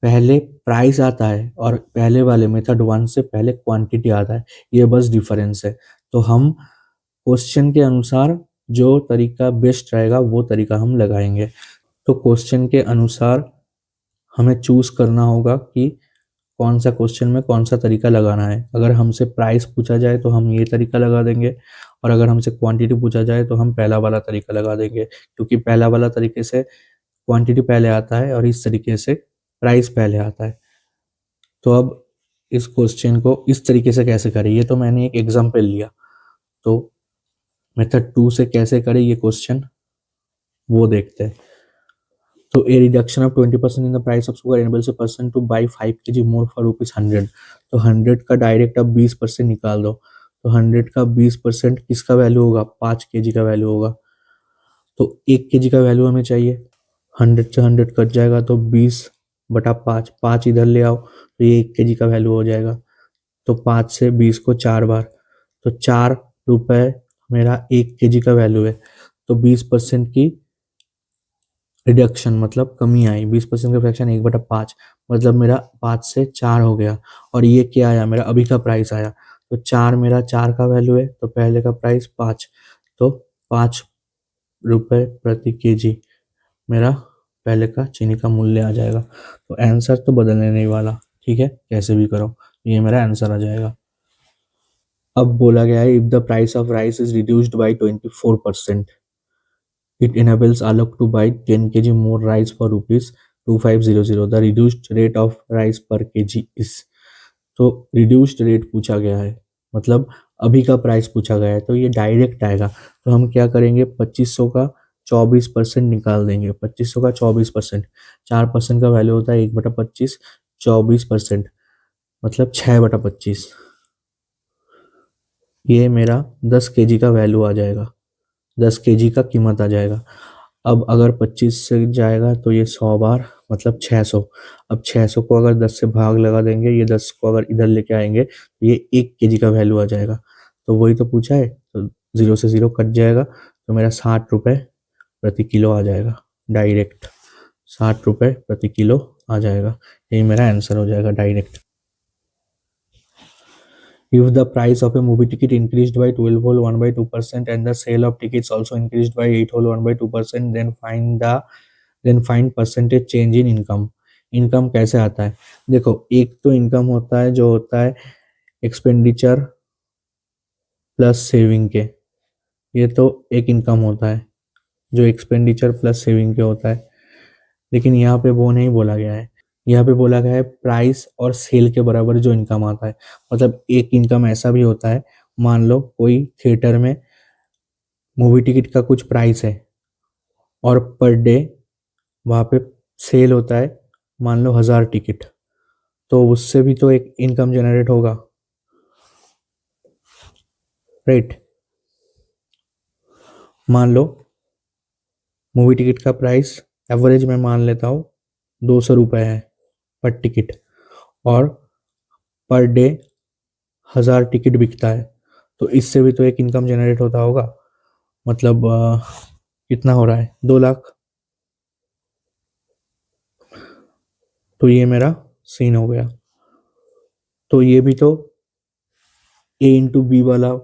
[SPEAKER 1] पहले प्राइस आता है और पहले वाले मेथड 1 से पहले क्वांटिटी आता है। ये बस डिफरेंस है। तो हम क्वेश्चन के अनुसार जो तरीका बेस्ट रहेगा वो तरीका हम लगाएंगे। तो क्वेश्चन के अनुसार हमें चूज करना होगा कि कौन सा क्वेश्चन में कौन सा तरीका लगाना है। अगर हमसे प्राइस पूछा जाए तो हम ये तरीका लगा देंगे, और अगर हमसे क्वांटिटी पूछा जाए तो हम पहला वाला तरीका लगा देंगे, क्योंकि पहला वाला तरीके से क्वांटिटी पहले आता है और इस तरीके से प्राइस पहले आता है। तो अब इस क्वेश्चन को इस तरीके से कैसे करें, ये तो मैंने एक एग्जाम्पल लिया। तो मेथड 2 से कैसे करें ये क्वेश्चन वो देखते हैं। तो a reduction of 20% in the price of sugar enables a person to buy 5 kg more for ₹100। तो 100 का डायरेक्ट अब 20% निकाल दो। तो 100 का 20% किसका वैल्यू होगा? 5 kg का वैल्यू होगा। तो 1 kg का वैल्यू हमें चाहिए। 100 से 100 कट जाएगा तो 20/5, 5 इधर ले आओ तो ये 1 kg का वैल्यू हो जाएगा। तो 5 से 20 को 4 बार, तो 4 रुपए मेरा 1 kg का वैल्यू है। तो 20% की रिडक्शन मतलब कमी आई, 20% का फ्रैक्शन 1/5, मतलब मेरा 5 से 4 हो गया। और ये क्या आया? मेरा अभी का प्राइस आया। तो 4 मेरा 4 का वैल्यू है, तो पहले का प्राइस 5, तो 5 रुपए प्रति केजी मेरा पहले का चीनी का मूल्य आ जाएगा। तो आंसर तो बदलने नहीं वाला, ठीक है, कैसे भी करो ये मेरा आंसर आ जाएगा। अब बोला गया है if the price of rice is reduced by 24%, it enables Alok to buy 10 kg more rice for rupees 2500। The reduced rate of rice per kg is। तो reduced rate पूछा गया है, मतलब अभी का प्राइस पूछा गया है, तो ये डायरेक्ट आएगा। तो हम क्या करेंगे? 2500 का 24% निकाल देंगे। 2500 का 24%, 4% का वैल्यू होता है 1/25, 24% मतलब 6/25। ये मेरा 10 kg का वैल्यू आ जाएगा, 10 kg का कीमत आ जाएगा। अब अगर 25 से जाएगा तो ये 100 बार मतलब 600। अब 600 को अगर 10 से भाग लगा देंगे, ये 10 को अगर इधर लेके आएंगे तो ये 1 kg का वैल्यू आ जाएगा। तो वही तो पूछा है, तो 0 से 0 कट जाएगा, तो मेरा 60 रुपए प्रति किलो आ जाएगा डायरेक्ट। 60 रुपए प्रति किलो आ जाएगा, यही मेरा आंसर हो जाएगा direct. If the price of a movie ticket increased by 12 whole 1 by 2% and the sale of tickets also increased by 8 whole 1 by 2%, then find percentage change in income। Income कैसे आता है? देखो, एक तो इनकम होता है जो होता है एक्सपेंडिचर प्लस सेविंग के, ये तो एक इनकम होता है जो एक्सपेंडिचर प्लस सेविंग के होता है। लेकिन यहाँ पे वो नहीं बोला गया है, यहाँ पे बोला गया है प्राइस और सेल के बराबर जो इनकम आता है। मतलब एक इनकम ऐसा भी होता है, मान लो कोई थिएटर में मूवी टिकट का कुछ प्राइस है और पर डे वहाँ पे सेल होता है मान लो 1000 टिकट, तो उससे भी तो एक इनकम जनरेट होगा, राइट। मान लो मूवी टिकट का प्राइस एवरेज में मान लेता हूँ 200 रुपये है पर टिकट, और पर डे 1000 टिकट बिकता है, तो इससे भी तो एक इनकम जनरेट होता होगा। मतलब कितना हो रहा है, 2 लाख। तो ये मेरा सीन हो गया। तो ये भी तो ए इंटू बी वाला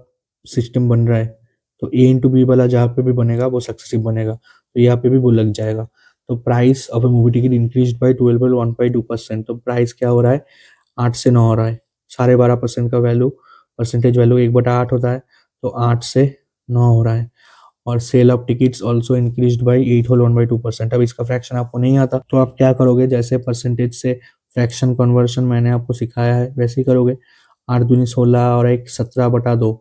[SPEAKER 1] सिस्टम बन रहा है, तो ए इंटू बी वाला जहाँ पे भी बनेगा वो सक्सेसिव बनेगा, तो यहाँ पे भी वो लग जाएगा। तो price of A movie ticket increase by 12.152%, तो प्राइस क्या हो रहा है, 8 से 9 हो रहा है। 12.5% का वैल्यू, परसेंटेज वैल्यू 1/8 होता है, तो 8 से 9 हो रहा है। और sale of tickets also increase by 8 whole 1/2%। अब इसका फ्रैक्शन आपको नहीं आता तो आप क्या करोगे, जैसे परसेंटेज से फ्रैक्शन कन्वर्शन मैंने आपको सिखाया है वैसे ही करोगे। 8 दूनी 16 और एक 17/2,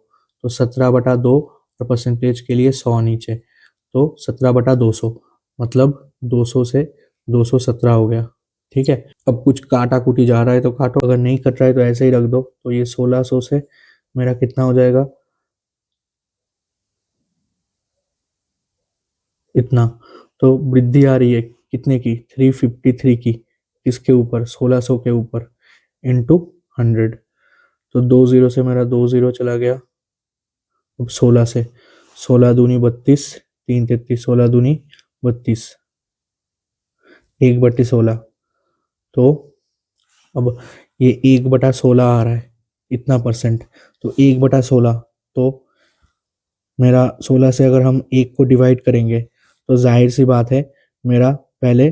[SPEAKER 1] तो 17/2 और परसेंटेज के लिए 100 नीचे, तो 17/200, मतलब 200 से 217 हो गया। ठीक है, अब कुछ काटा कुटी जा रहा है तो काटो, अगर नहीं कट रहा है तो ऐसे ही रख दो। तो ये 1600 से मेरा कितना हो जाएगा, इतना। तो वृद्धि आ रही है कितने की, 353 की, किसके ऊपर, 1600 के ऊपर, इंटू 100। तो 2 जीरो से मेरा 2 जीरो चला गया। अब 16 से, 16 दूनी 32, 3 33, 16 दूनी 32, 1/16। तो अब ये 1/16 आ रहा है, इतना परसेंट, तो 1/16, तो मेरा 16 से अगर हम 1 को डिवाइड करेंगे तो जाहिर सी बात है मेरा पहले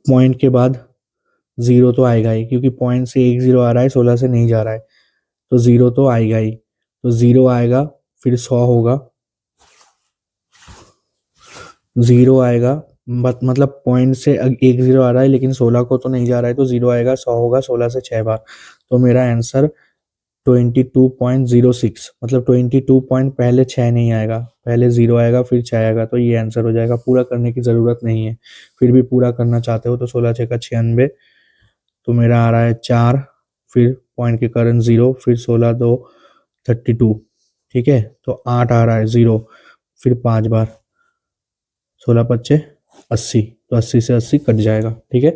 [SPEAKER 1] पॉइंट के बाद जीरो तो आएगा ही, क्योंकि पॉइंट से 1 जीरो आ रहा है, 16 से नहीं जा रहा है, तो जीरो तो आएगा ही। तो जीरो आएगा, फिर 100 होगा, जीरो आएगा, मतलब पॉइंट से 1 जीरो आ रहा है लेकिन 16 को तो नहीं जा रहा है, तो जीरो आएगा, 100 होगा, 16 से 6 बार, तो मेरा आंसर 22.06, मतलब 22 पॉइंट, पहले 6 नहीं आएगा, पहले जीरो आएगा फिर 6 आएगा, तो ये आंसर हो जाएगा। पूरा करने की ज़रूरत नहीं है, फिर भी पूरा करना चाहते हो तो 16×6 = 96, तो मेरा आ रहा है 4, फिर पॉइंट के कारण जीरो, फिर 16×2 32, ठीक है, तो 8 आ रहा है, जीरो, फिर 5 बार, 16×5 = 80, तो 80 से 80 कट जाएगा, ठीक है।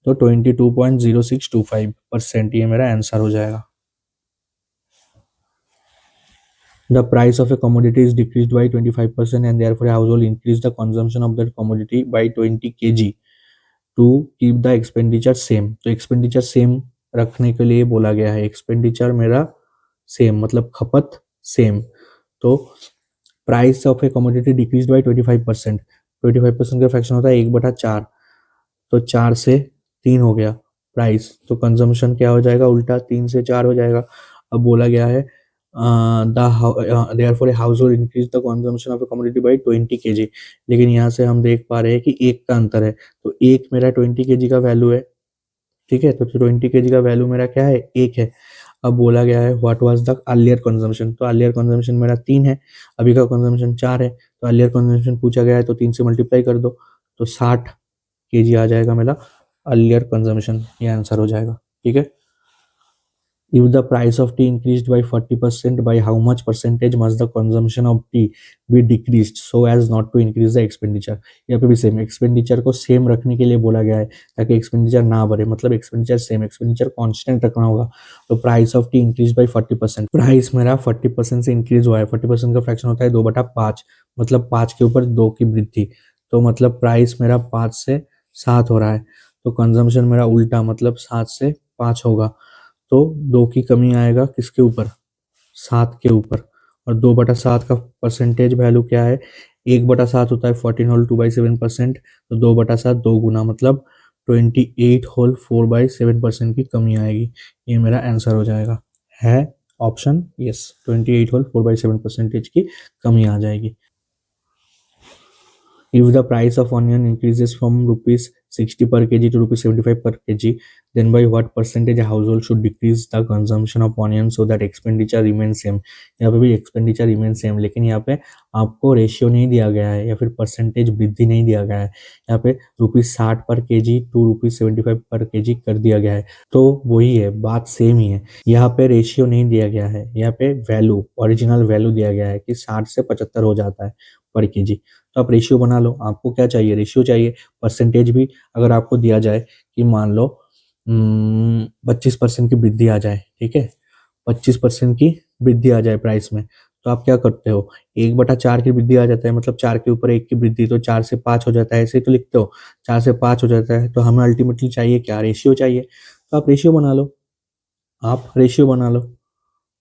[SPEAKER 1] तो 22.0625% ये मेरा आंसर हो जाएगा। The price of a commodity is decreased by 25% and therefore a household increase the consumption of that commodity by 20 kg to keep the expenditure same। तो expenditure same रखने के लिए बोला गया है, expenditure मेरा same मतलब खपत same। तो price of a commodity decreased by 25%, 25% का फ्रैक्शन होता है 1/4, तो 4 से 3 हो गया प्राइस, तो कंजम्पशन क्या हो जाएगा, उल्टा 3 से 4 हो जाएगा। अब बोला गया है therefore a household increase the consumption of a commodity by 20 kg, लेकिन यहाँ से हम देख पा रहे हैं कि एक का अंतर है, तो एक मेरा 20 kg का वैल्यू है, ठीक है, तो 20 kg का वैल्यू मेरा क्या है, एक है। अब बोला गया है what was the earlier consumption, तो अर्लियर कंजम्पशन मेरा 3 है, अभी का कंजम्पशन 4 है, तो अर्लियर कंजम्पशन पूछा गया है तो 3 से मल्टीप्लाई कर दो, तो 60 kg आ जाएगा मेरा अर्लियर कंजम्पशन, ये आंसर हो जाएगा, ठीक है। If the price of tea increased by 40%, by how much percentage must the consumption of tea be decreased so as not to increase the expenditure। यहाँ पे भी सेम, एक्सपेंडिचर को सेम रखने के लिए बोला गया है ताकि एक्सपेंडिचर ना बढ़े, मतलब एक्सपेंडिचर सेम, एक्सपेंडिचर कांस्टेंट रखना होगा। तो price of T increase by 40%, price मेरा 40% से इंक्रीज हुआ है, 40% का फ्रैक्शन होता है 2/5, मतलब 5 के ऊपर 2 की वृद्धि, तो मतलब प्राइस मेरा 5 से 7 हो रहा है, तो कंजम्पशन मेरा उल्टा मतलब 7 से 5 होगा, तो 2 की कमी आएगा किसके ऊपर, 7 के ऊपर। और 2/7 का परसेंटेज वैल्यू क्या है, 1/7 होता है 14 होल 2/7%, तो 2/7 दो गुना मतलब 28 होल 4/7% की कमी आएगी। ये मेरा आंसर हो जाएगा, है ऑप्शन यस, 28 होल 4/7% की कमी आ जाएगी। If the price of onion increases from rupees 60 per kg to rupees 75 per kg, then by what percentage a household should decrease the consumption of onion so that expenditure remains same? यहाँ पे भी expenditure remains same, लेकिन यहाँ पे आपको रेशियो नहीं दिया गया है या फिर परसेंटेज वृद्धि नहीं दिया गया है। यहाँ पे ₹60 पर केजी टू ₹75 पर केजी कर दिया गया है, तो वही है, बात सेम ही है। यहाँ पे रेशियो नहीं दिया गया है, यहाँ पे वैल्यू, ओरिजिनल वैल्यू दिया गया है कि 60 से 75 हो जाता है पर केजी। तो आप रेशियो बना लो, आपको क्या चाहिए, रेशियो चाहिए। परसेंटेज भी अगर आपको दिया जाए कि मान लो 25% की वृद्धि आ जाए, ठीक है, 25% की वृद्धि आ जाए प्राइस में, तो आप क्या करते हो, 1/4 की वृद्धि आ जाता है, मतलब 4 के ऊपर 1 की वृद्धि, तो 4 से 5 हो जाता है, ऐसे ही तो लिखते हो, 4 से 5 हो जाता है, तो हमें अल्टीमेटली चाहिए क्या, रेशियो चाहिए। तो आप रेशियो बना लो, आप रेशियो बना लो,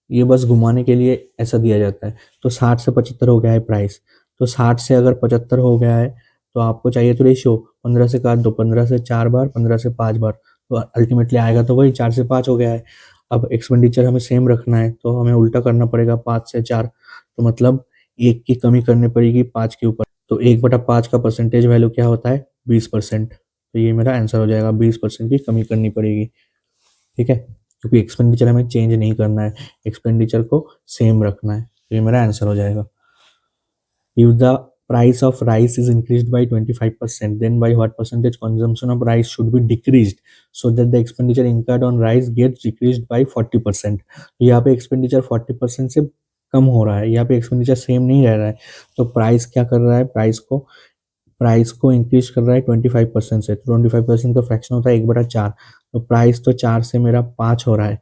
[SPEAKER 1] ये बस घुमाने के लिए ऐसा दिया जाता है। तो 60 से 75 हो गया है प्राइस, तो 60 से अगर 75 हो गया है, तो आपको चाहिए तो रेशियो 15 से काट दो, 15 से 4 बार, 15 से 5 बार, तो अल्टीमेटली आएगा तो वही 4 से 5 हो गया है। अब एक्सपेंडिचर हमें सेम रखना है, तो हमें उल्टा करना पड़ेगा, 5 से 4, तो मतलब 1 की कमी करनी पड़ेगी 5 के ऊपर, तो 1/5 का परसेंटेज वैल्यू क्या होता है, 20%। तो ये मेरा आंसर हो जाएगा, 20% की कमी करनी पड़ेगी, ठीक है, क्योंकि एक्सपेंडिचर हमें चेंज नहीं करना है, एक्सपेंडिचर को सेम रखना है, तो ये मेरा आंसर हो जाएगा। If the price of rice is increased by 25%, then by what percentage consumption of rice should be decreased so that the expenditure incurred on rice gets decreased by 40%? तो यहाँ पे एक्सपेंडिचर 40% से कम हो रहा है, यहाँ पे एक्सपेंडिचर सेम नहीं रह रहा है, तो प्राइस क्या कर रहा है, प्राइस को इंक्रीज कर रहा है 25% से, तो 25% का फ्रैक्शन होता है 1/4, तो प्राइस तो 4 से मेरा 5 हो रहा है,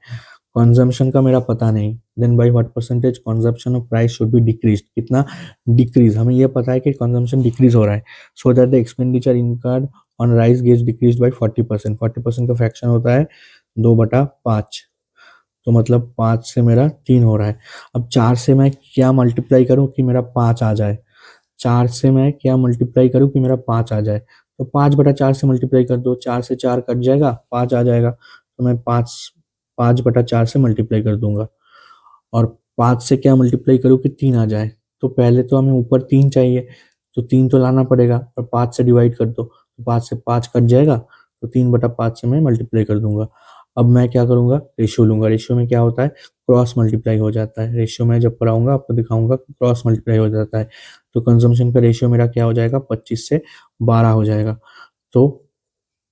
[SPEAKER 1] कंजम्पशन का मेरा पता नहीं, then by what percentage consumption of price should be decrease, कितना डिक्रीज, हमें ये पता है कि कंजम्पशन डिक्रीज हो रहा है, so that the expenditure incurred on rice gets decrease by 40%, 40% का फ्रैक्शन होता है 2/5, तो मतलब 5 से मेरा 3 हो रहा है। अब 4 से मैं क्या मल्टीप्लाई करूं कि मेरा 5 आ जाए, 4 से मैं क्या मल्टीप्लाई करूं कि मेरा 5 आ जाए, तो 5/4 से मल्टीप्लाई कर दो, 4 से 4 कट जाएगा, 5 आ जाएगा, तो मैं 5/4 से मल्टीप्लाई कर दूंगा। और 5 से क्या मल्टीप्लाई करूँ कि 3 आ जाए, तो पहले तो हमें ऊपर 3 चाहिए, तो 3 तो लाना पड़ेगा, और 5 से डिवाइड कर दो, तो 5 से 5 कट जाएगा, तो 3/5 से मैं मल्टीप्लाई कर दूंगा। अब मैं क्या करूंगा, रेशियो लूंगा, रेशियो में क्या होता है, क्रॉस मल्टीप्लाई हो जाता है, रेशियो में जब पढ़ाऊंगा आपको दिखाऊंगा क्रॉस मल्टीप्लाई हो जाता है, तो कंजम्पशन का रेशियो मेरा क्या हो जाएगा, 25 से 12 हो जाएगा, तो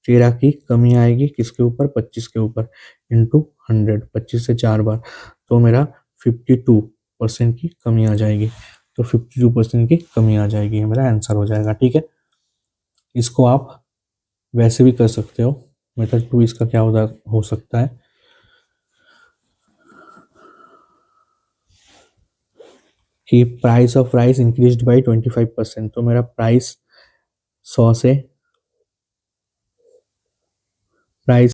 [SPEAKER 1] 13 की कमी आएगी किसके ऊपर, 25 के ऊपर, इंटू 100, 25 से 4 बार, तो मेरा 52% की कमी आ जाएगी, तो 52% की कमी आ जाएगी, ये मेरा आंसर हो जाएगा, ठीक है। इसको आप वैसे भी कर सकते हो, मेथड 2 इसका क्या हो सकता है कि price of rice increased by 25%, तो मेरा प्राइस 100 से प्राइस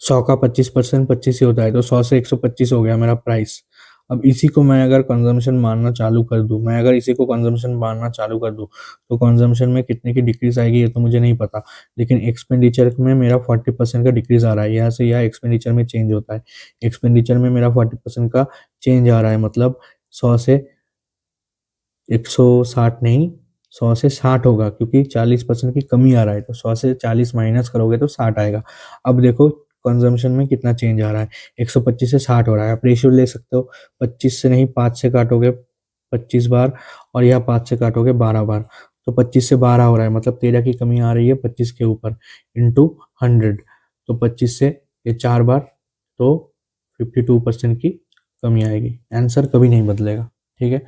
[SPEAKER 1] 100 का 25% 25 ही होता है, तो 100 से 125 हो गया मेरा प्राइस। अब इसी को मैं अगर कंजम्पशन मानना चालू कर दूं, मैं अगर इसी को कंजम्पशन मानना चालू कर दूं, तो कंजम्पशन में कितने की डिक्रीज आएगी ये तो मुझे नहीं पता, लेकिन एक्सपेंडिचर में मेरा 40% का डिक्रीज आ रहा है, यहाँ से यह एक्सपेंडिचर में चेंज होता है, एक्सपेंडिचर में मेरा 40% का चेंज आ रहा है, मतलब 100 से 160 नहीं, 100 से 60 होगा, क्योंकि 40% की कमी आ रहा है, तो 100 से 40 माइनस करोगे तो 60 आएगा। अब देखो कंजम्पशन में कितना चेंज आ रहा है, 125 से 60 हो रहा है, आप रेशियो ले सकते हो, 25 से नहीं 5 से काटोगे 25 बार, और यह 5 से काटोगे 12 बार, तो 25 से 12 हो रहा है, मतलब 13 की कमी आ रही है 25 के ऊपर, इंटू 100, तो 25 से ये 4 बार, तो 52% की कमी आएगी, आंसर कभी नहीं बदलेगा, ठीक है।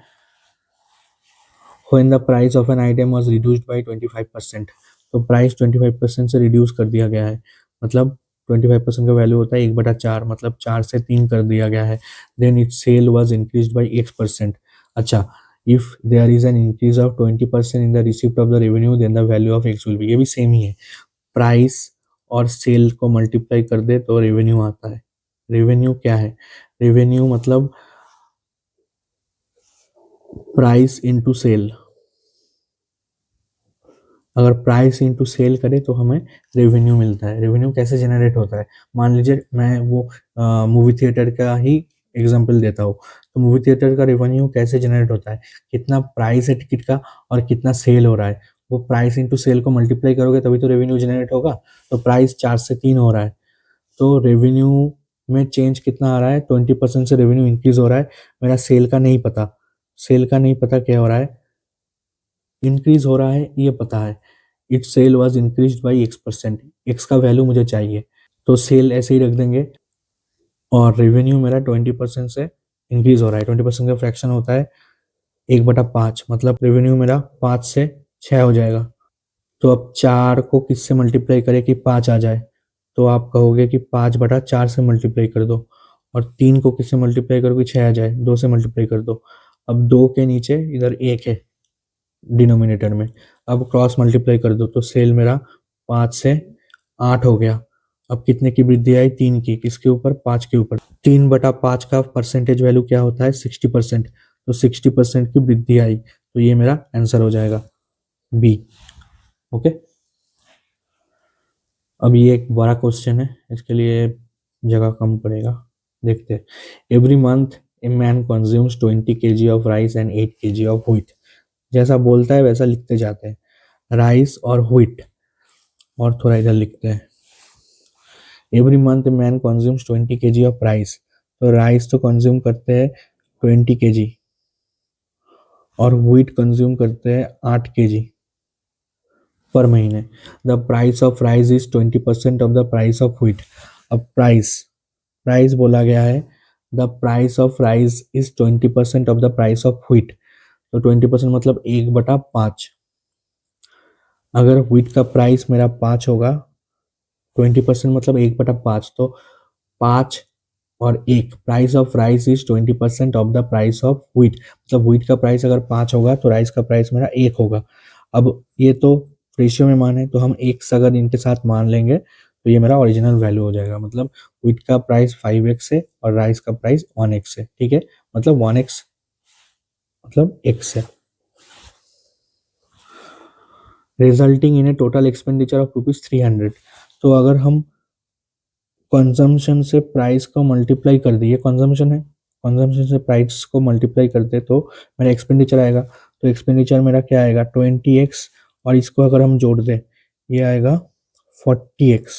[SPEAKER 1] when the price of an item was reduced by 25%, तो प्राइस 25% से रिड्यूस कर दिया गया है, मतलब 25% का वैल्यू होता है 1/4, मतलब 4 से 3 कर दिया गया है, then it sale was increase by X%। अच्छा, if there is an increase of 20% in the receipt of the revenue then the value of x will be, ये भी सेम ही है, प्राइस और सेल को मल्टीप्लाई कर दे तो रेवेन्यू आता है। रेवेन्यू क्या है? रेवेन्यू मतलब प्राइस इनटू सेल, अगर प्राइस इनटू सेल करें तो हमें रेवेन्यू मिलता है। रेवेन्यू कैसे जनरेट होता है? मान लीजिए मैं वो मूवी थिएटर का ही एग्जांपल देता हूँ, तो मूवी थिएटर का रेवेन्यू कैसे जनरेट होता है? कितना प्राइस है टिकट का और कितना सेल हो रहा है, वो प्राइस इंटू सेल को मल्टीप्लाई करोगे तभी तो रेवेन्यू जनरेट होगा। तो प्राइस 4 से 3 हो रहा है, तो रेवेन्यू में चेंज कितना आ रहा है? 20% से रेवेन्यू इंक्रीज हो रहा है। मेरा सेल का नहीं पता, सेल का नहीं पता क्या हो रहा है, इंक्रीज हो रहा है ये पता है, it sale was increase by X%, x का वैल्यू मुझे चाहिए, तो सेल ऐसे ही रख देंगे और रेवेन्यू मेरा 20% से इंक्रीज हो रहा है। 20% का फ्रैक्शन होता है 1/5, मतलब रेवेन्यू मेरा 5 से 6 हो जाएगा। तो अब 4 को किससे मल्टीप्लाई करें कि 5 आ जाए? तो आप कहोगे कि 5/4 से मल्टीप्लाई कर दो, और 3 को किससे मल्टीप्लाई करो कि 6 आ जाए? 2 से मल्टीप्लाई कर दो। अब 2 के नीचे इधर 1 है डिनोमिनेटर में, अब क्रॉस मल्टीप्लाई कर दो तो सेल मेरा 5 से 8 हो गया। अब कितने की वृद्धि आई? 3 की। किसके ऊपर? 5 के ऊपर। 3/5 का परसेंटेज वैल्यू क्या होता है? 60%, तो 60% की वृद्धि आई, तो ये मेरा आंसर हो जाएगा बी। ओके, अब ये एक बड़ा क्वेश्चन है, इसके लिए जगह कम पड़ेगा, देखते हैं। Every month a man consumes 20 kg of rice and 8 kg of wheat, जैसा बोलता है वैसा लिखते जाते हैं, राइस और व्हीट, और थोड़ा इधर लिखते हैं। Every month man consumes 20 kg of rice, तो राइस तो कंज्यूम करते हैं 20 kg और व्हीट कंज्यूम करते हैं 8 kg पर महीने। The price of rice is 20% of the price of wheat. अब प्राइस, प्राइस बोला गया है, the price of rice is 20% of the price of wheat, तो 20% मतलब 1/5। अगर व्हीट का प्राइस मेरा 5 होगा, 20% मतलब 1/5, तो 5 और 1, price of rice is 20% of the price of wheat, मतलब व्हीट का प्राइस अगर 5 होगा तो राइस का प्राइस मेरा 1 होगा। अब ये तो रेशियो में मान है, तो हम x अगर इनके साथ मान लेंगे तो ये मेरा ओरिजिनल वैल्यू हो जाएगा, मतलब व्हीट का प्राइस 5x है और राइस का प्राइस 1x है, ठीक है, मतलब 1x मतलब x है, resulting in A total expenditure of ₹300। तो अगर हम कंजम्पशन से प्राइस को मल्टीप्लाई कर दिए, कंजम्पशन है, कंजम्पशन से प्राइस को मल्टीप्लाई करते तो मेरा एक्सपेंडिचर आएगा, तो एक्सपेंडिचर मेरा क्या आएगा? 20x, और इसको अगर हम जोड़ दें ये आएगा 40x,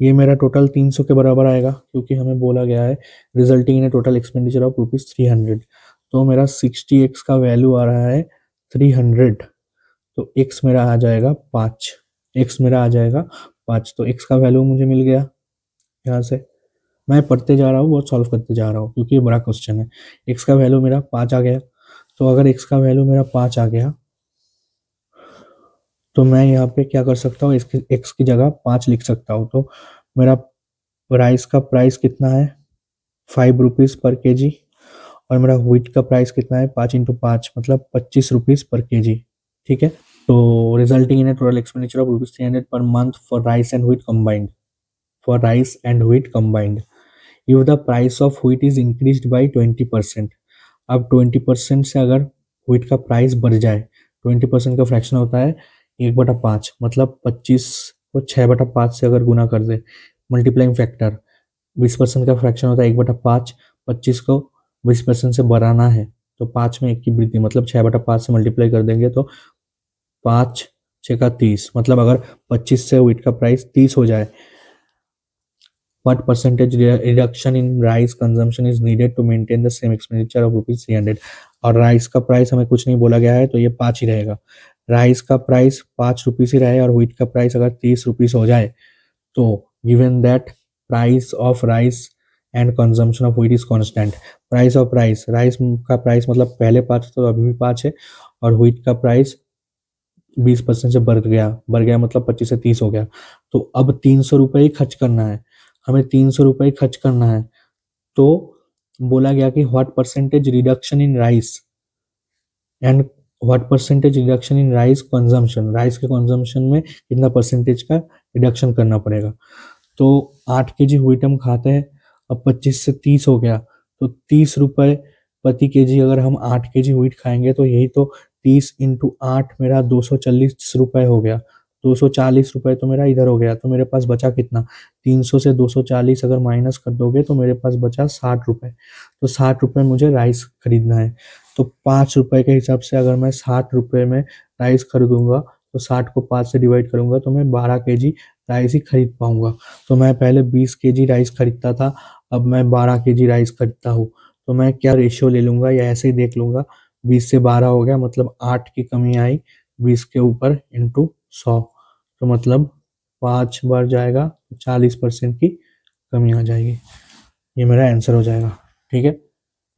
[SPEAKER 1] ये मेरा टोटल 300 के बराबर आएगा, क्योंकि हमें बोला गया है resulting in A total expenditure of ₹300। तो मेरा 60x का वैल्यू आ रहा है 300, तो x मेरा आ जाएगा 5, x मेरा आ जाएगा 5, तो x का वैल्यू मुझे मिल गया। यहाँ से मैं पढ़ते जा रहा हूँ और सॉल्व करते जा रहा हूँ क्योंकि ये बड़ा क्वेश्चन है। x का वैल्यू मेरा 5 आ गया, तो अगर x का वैल्यू मेरा 5 आ गया तो मैं यहाँ पे क्या कर सकता हूँ, x की जगह 5 लिख सकता हूँ। तो मेरा राइस का प्राइस कितना है? 5 रुपीज़ पर केजी, और मेरा व्हीट का प्राइस कितना है? 5 × 5 मतलब 25 रुपीज़ पर केजी, ठीक है। तो resulting in A total expenditure of ₹300 per month for rice and wheat combined, for rice and wheat combined, if the price of wheat is increased by 20%। अब 20% से अगर व्हीट का प्राइस बढ़ जाए, 20% का फ्रैक्शन होता है 1/5, मतलब 25 को 6/5 से अगर गुना कर दे, मल्टीप्लाइंग फैक्टर, 20% का फ्रैक्शन होता है 1/5, 25 को 20% से बढ़ाना है तो 5 में 1 की वृद्धि, मतलब 6/5 से मल्टीप्लाई कर देंगे तो 5 6 का 30, मतलब अगर 25 से व्हीट का प्राइस 30 हो जाए, what percentage reduction in rice consumption is needed to maintain the same expenditure of ₹300। और राइस का प्राइस हमें कुछ नहीं बोला गया है तो ये 5 ही रहेगा, राइस का प्राइस 5 रुपीज़ ही रहे और व्हीट का प्राइस अगर 30 रुपीज़ हो जाए, तो given that price of rice and consumption of wheat is constant, price of rice, rice का प्राइस मतलब पहले 5 तो अभी भी 5 है, और व्हीट का प्राइस 20% से बढ़ गया मतलब 25 से 30 हो गया, तो अब 300 रुपये ही खर्च करना है, हमें 300 रुपये खर्च करना है। तो बोला गया कि what percentage reduction in rice, and what percentage reduction in rice consumption, rice के कंजम्पशन में कितना परसेंटेज का रिडक्शन करना पड़ेगा। तो 8 kg व्हीट हम खाते हैं, अब 25 से 30 हो गया, तो 30 रुपये प्रति केजी अगर हम 8 kg व्हीट खाएंगे तो यही तो 30 × 8 मेरा 240 रुपये हो गया। 240 रुपये तो मेरा इधर हो गया, तो मेरे पास बचा कितना, 300 से 240 अगर माइनस कर दोगे तो मेरे पास बचा 60 रुपये। तो 60 रुपये मुझे राइस खरीदना है। तो 5 रुपये के हिसाब से अगर मैं 60 रुपये में राइस खरीदूंगा तो 60 को 5 से डिवाइड करूंगा तो मैं 12 kg राइस ही खरीद पाऊंगा। तो मैं पहले 20 kg राइस खरीदता था, अब मैं 12 kg राइस खरीदता हूँ। तो मैं क्या रेशियो ले लूंगा या ऐसे ही देख लूंगा, 20 से 12 हो गया, मतलब 8 की कमी आई 20 के ऊपर इंटू 100, तो मतलब 5 बार जाएगा, 40% की कमी आ जाएगी। ये मेरा आंसर हो जाएगा। ठीक है,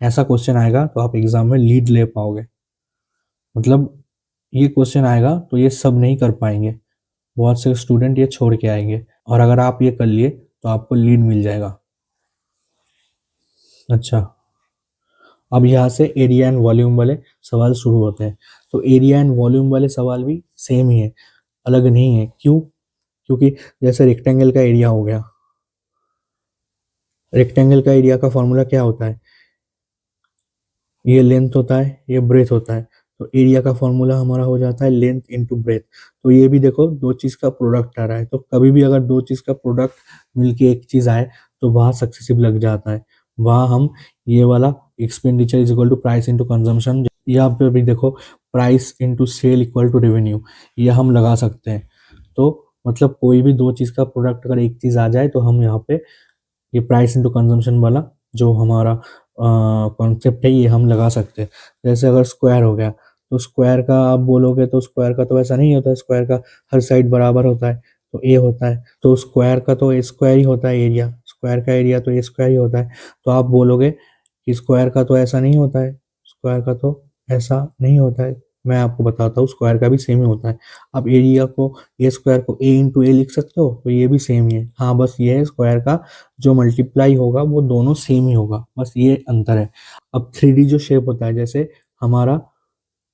[SPEAKER 1] ऐसा क्वेश्चन आएगा तो आप एग्जाम में लीड ले पाओगे। मतलब ये क्वेश्चन आएगा तो ये सब नहीं कर पाएंगे, बहुत से स्टूडेंट ये छोड़ के आएंगे, और अगर आप ये कर लिए तो आपको लीड मिल जाएगा। अच्छा, अब यहाँ से एरिया एंड वॉल्यूम वाले सवाल शुरू होते हैं। तो एरिया एंड वॉल्यूम वाले सवाल भी सेम ही है, अलग नहीं है। क्यों? क्योंकि जैसे रेक्टेंगल का एरिया हो गया, रेक्टेंगल का एरिया का फॉर्मूला क्या होता है, ये लेंथ होता है, ये ब्रेथ होता है। तो एरिया का फॉर्मूला हमारा हो जाता है लेंथ इंटू ब्रेथ। तो ये भी देखो दो चीज़ का प्रोडक्ट आ रहा है, तो कभी भी अगर दो चीज़ का प्रोडक्ट मिलके एक चीज़ आए तो वहाँ सक्सेसिव लग जाता है। वहाँ हम ये वाला expenditure is equal to price into consumption, यहाँ पे भी देखो price into sale equal to revenue, ये हम लगा सकते हैं। तो मतलब कोई भी दो चीज़ का प्रोडक्ट अगर एक चीज़ आ जाए तो हम यहाँ पे ये प्राइस इंटू कंजम्पशन वाला जो हमारा कॉन्सेप्ट है ये हम लगा सकते हैं। जैसे अगर स्क्वायर हो गया, तो स्क्वायर का आप बोलोगे तो स्क्वायर का तो ऐसा नहीं होता है, स्क्वायर का हर साइड बराबर होता है, तो ए होता है। तो स्क्वायर का तो ए स्क्वायर ही होता है एरिया, स्क्वायर का एरिया तो ए स्क्वायर ही होता है। तो आप बोलोगे कि स्क्वायर का तो ऐसा नहीं होता है, स्क्वायर का तो ऐसा नहीं होता है। मैं आपको बताता हूँ, स्क्वायर का भी सेम ही होता है। आप एरिया को, ए स्क्वायर को ए इंटू ए लिख सकते हो, तो ये भी सेम ही है। हाँ, बस ये है स्क्वायर का जो मल्टीप्लाई होगा वो दोनों सेम ही होगा, बस ये अंतर है। अब 3D जो शेप होता है, जैसे हमारा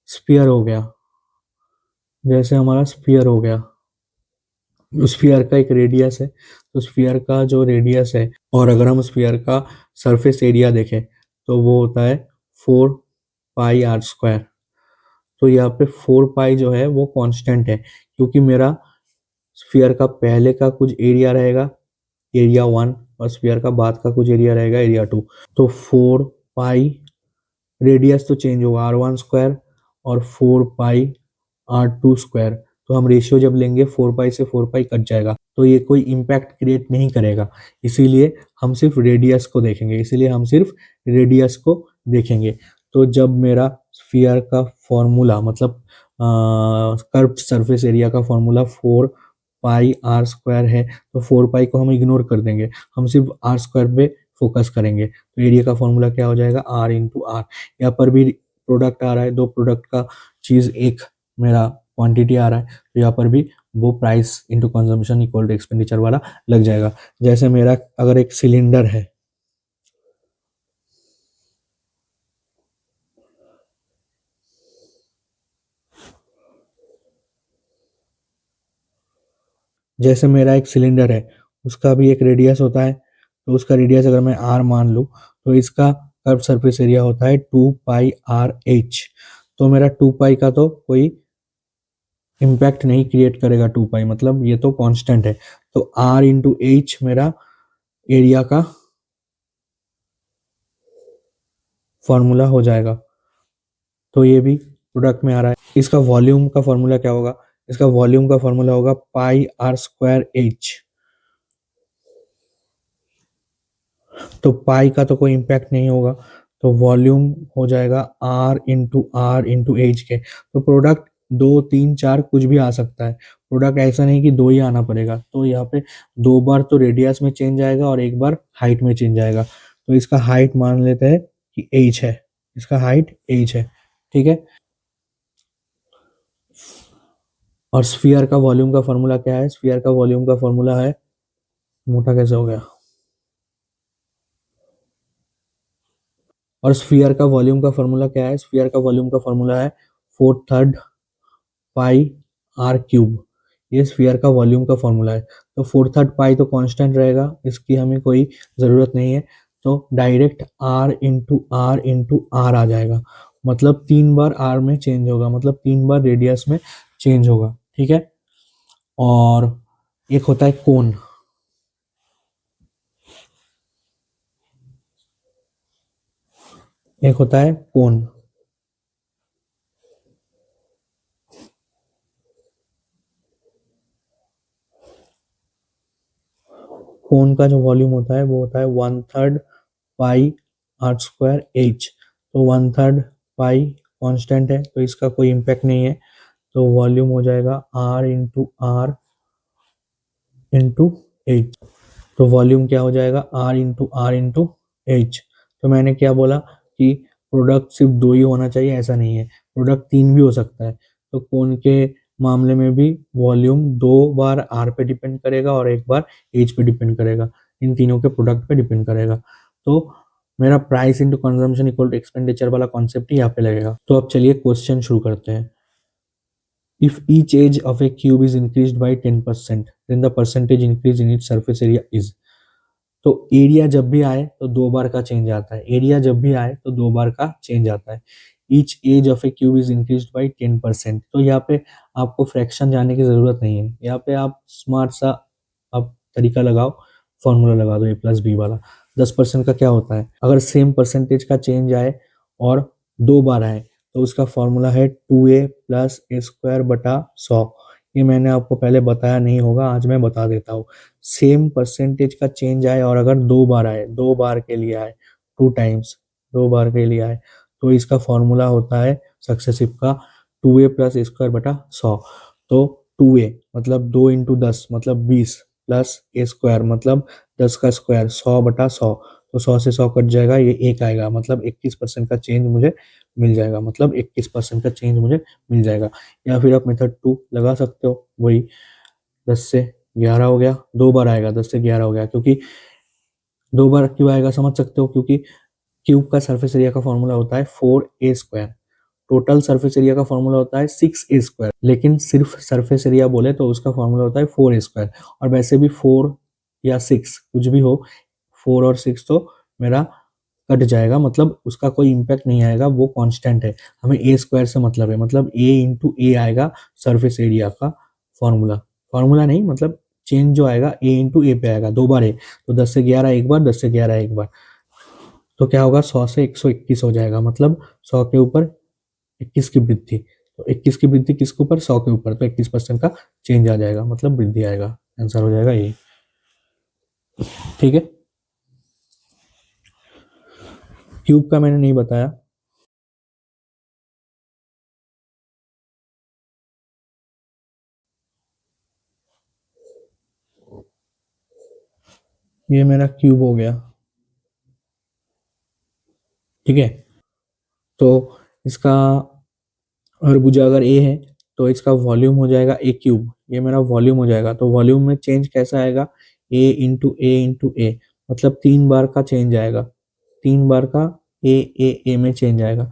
[SPEAKER 1] स्फीयर हो गया, जैसे हमारा स्फीयर हो गया, स्फीयर का एक रेडियस है, तो स्फीयर का जो रेडियस है, और अगर हम स्फीयर का सरफेस एरिया देखें तो वो होता है 4 पाई r²। तो यहाँ पे 4 पाई जो है वो कांस्टेंट है, क्योंकि मेरा स्फीयर का पहले का कुछ एरिया रहेगा एरिया 1, और स्फीयर का बाद का कुछ एरिया रहेगा एरिया 2। तो 4 पाई रेडियस तो चेंज होगा r1² और 4 पाई r2²। तो हम रेशियो जब लेंगे 4 पाई से 4 पाई कट जाएगा, तो ये कोई इम्पैक्ट क्रिएट नहीं करेगा। इसीलिए हम सिर्फ रेडियस को देखेंगे, इसीलिए हम सिर्फ रेडियस को देखेंगे। तो जब मेरा स्फीयर का फॉर्मूला मतलब कर्व सरफेस एरिया का फॉर्मूला 4 पाई r² है, तो 4 पाई को हम इग्नोर कर देंगे, हम सिर्फ r² पे फोकस करेंगे। तो एरिया का फॉर्मूला क्या हो जाएगा, r इंटू आर। यहाँ पर भी प्रोडक्ट आ रहा है, दो प्रोडक्ट का चीज एक मेरा क्वांटिटी आ रहा है, तो यहाँ पर भी वो price into consumption equal to expenditure वाला लग जाएगा। जैसे मेरा अगर एक सिलेंडर है, जैसे मेरा एक सिलेंडर है, उसका भी एक रेडियस होता है, तो उसका रेडियस अगर मैं r मान लूँ तो इसका कर्व सरफेस एरिया होता है 2 पाई r h। तो मेरा 2 पाई का तो कोई इम्पैक्ट नहीं क्रिएट करेगा, 2 पाई मतलब ये तो कांस्टेंट है। तो r इंटू एच मेरा एरिया का फॉर्मूला हो जाएगा। तो ये भी प्रोडक्ट में आ रहा है। इसका वॉल्यूम का फॉर्मूला क्या होगा, इसका वॉल्यूम का फॉर्मूला होगा πr²h। तो पाई का तो कोई इम्पैक्ट नहीं होगा, तो वॉल्यूम हो जाएगा r इंटू एच के। तो प्रोडक्ट 2 3 4 कुछ भी आ सकता है, प्रोडक्ट ऐसा नहीं कि दो ही आना पड़ेगा। तो यहाँ पे 2 बार तो रेडियस में चेंज आएगा और एक बार हाइट में चेंज आएगा। तो इसका हाइट मान लेते हैं कि h है, इसका हाइट h है। ठीक है, और स्फीयर का वॉल्यूम का फॉर्मूला क्या है, स्फीयर का वॉल्यूम का फॉर्मूला है, मोटा कैसे हो गया, और स्फीयर का वॉल्यूम का फॉर्मूला क्या है? स्फीयर का वॉल्यूम का फॉर्मूला है 4/3 पाई आर क्यूब। ये स्फीयर का वॉल्यूम का फॉर्मूला है। तो 4/3 पाई तो कांस्टेंट रहेगा, इसकी हमें कोई ज़रूरत नहीं है। तो डायरेक्ट आर आ जाएगा, मतलब 3 बार आर में चेंज होगा, मतलब 3 बार रेडियस में चेंज होगा। ठीक है। और एक होता है कोन। एक होता है कोन। कोन का जो वॉल्यूम होता है वो होता है 1/3 पाई आर स्क्वायर एच। तो 1/3 पाई कांस्टेंट है, तो इसका कोई इम्पैक्ट नहीं है। तो वॉल्यूम हो जाएगा आर इंटू एच। तो वॉल्यूम क्या हो जाएगा? R into H. तो मैंने क्या बोला कि प्रोडक्ट सिर्फ दो ही होना चाहिए, ऐसा नहीं है, प्रोडक्ट तीन भी हो सकता है। तो कोन के मामले में भी वॉल्यूम 2 बार आर पे डिपेंड करेगा और 1 बार एच पे डिपेंड करेगा। इन तीनों के प्रोडक्ट पे डिपेंड करेगा। तो मेरा price into consumption equal to expenditure वाला कॉन्सेप्ट ही यहाँ पे लगेगा। तो अब चलिए क्वेश्चन शुरू करते हैं। If each edge of a cube is increased by 10%, then the percentage increase in its surface area is। तो एरिया जब भी आए तो 2 बार का चेंज आता है। एरिया जब भी आए तो 2 बार का चेंज आता है। Each edge of a cube is increase by 10%। तो यहाँ पे आपको फ्रैक्शन जाने की जरूरत नहीं है। यहाँ पे आप स्मार्ट सा आप तरीका लगाओ, फॉर्मूला लगा दो A+B वाला। 10% का क्या होता है? अगर सेम परसेंटेज का चेंज आए और 2 बार आए तो उसका फॉर्मूला है 2A+A² बटा 100। ये मैंने आपको पहले बताया नहीं होगा, आज मैं बता देता हूँ। सेम परसेंटेज का चेंज आए और अगर 2 बार आए, 2 बार के लिए आए, 2 टाइम्स 2 बार के लिए आए, तो इसका फॉर्मूला होता है सक्सेसिव का 2A+A² बटा 100। तो 2A मतलब 2 × 10 मतलब 20 प्लस A² मतलब 10 का स्क्वायर 100/100। तो 100 से 100 कट जाएगा, ये 1 आएगा, मतलब 21% का चेंज मुझे मिल जाएगा, मतलब 21% का चेंज मुझे मिल जाएगा। या फिर आप मेथड 2 लगा सकते हो, वही 10 से 11 हो गया, 2 बार आएगा, 10 से 11 हो गया। क्योंकि 2 बार क्यों आएगा समझ सकते हो? क्योंकि क्यूब का सरफेस एरिया का फॉर्मूला होता है 4A²। टोटल सरफेस एरिया का फॉर्मूला होता है 6A², लेकिन सिर्फ सरफेस एरिया बोले तो उसका फॉर्मूला होता है 4A²। और वैसे भी 4 या 6 कुछ भी हो, 4 और 6 तो मेरा कट जाएगा, मतलब उसका कोई इंपैक्ट नहीं आएगा, वो कांस्टेंट है। हमें A² से मतलब है, मतलब A × A आएगा सरफेस एरिया का फॉर्मूला। फॉर्मूला नहीं, मतलब चेंज जो आएगा A × A पे आएगा। 2 बार है तो 10 से 11 एक बार, 10 से 11 एक बार। तो क्या होगा? 100 से 121 हो जाएगा, मतलब 100 के ऊपर 21 की वृद्धि। तो 21 की वृद्धि किसके ऊपर? 100 के ऊपर। तो 21% का चेंज आ जाएगा, मतलब वृद्धि आएगा। आंसर हो जाएगा ये। ठीक है। क्यूब का मैंने नहीं बताया। ये मेरा क्यूब हो गया। ठीक है। तो इसका और भुजा अगर ए है तो इसका वॉल्यूम हो जाएगा A³। ये मेरा वॉल्यूम हो जाएगा। तो वॉल्यूम में चेंज कैसा आएगा? A × A × A, मतलब 3 बार का चेंज आएगा। 3 बार का A में चेंज आएगा।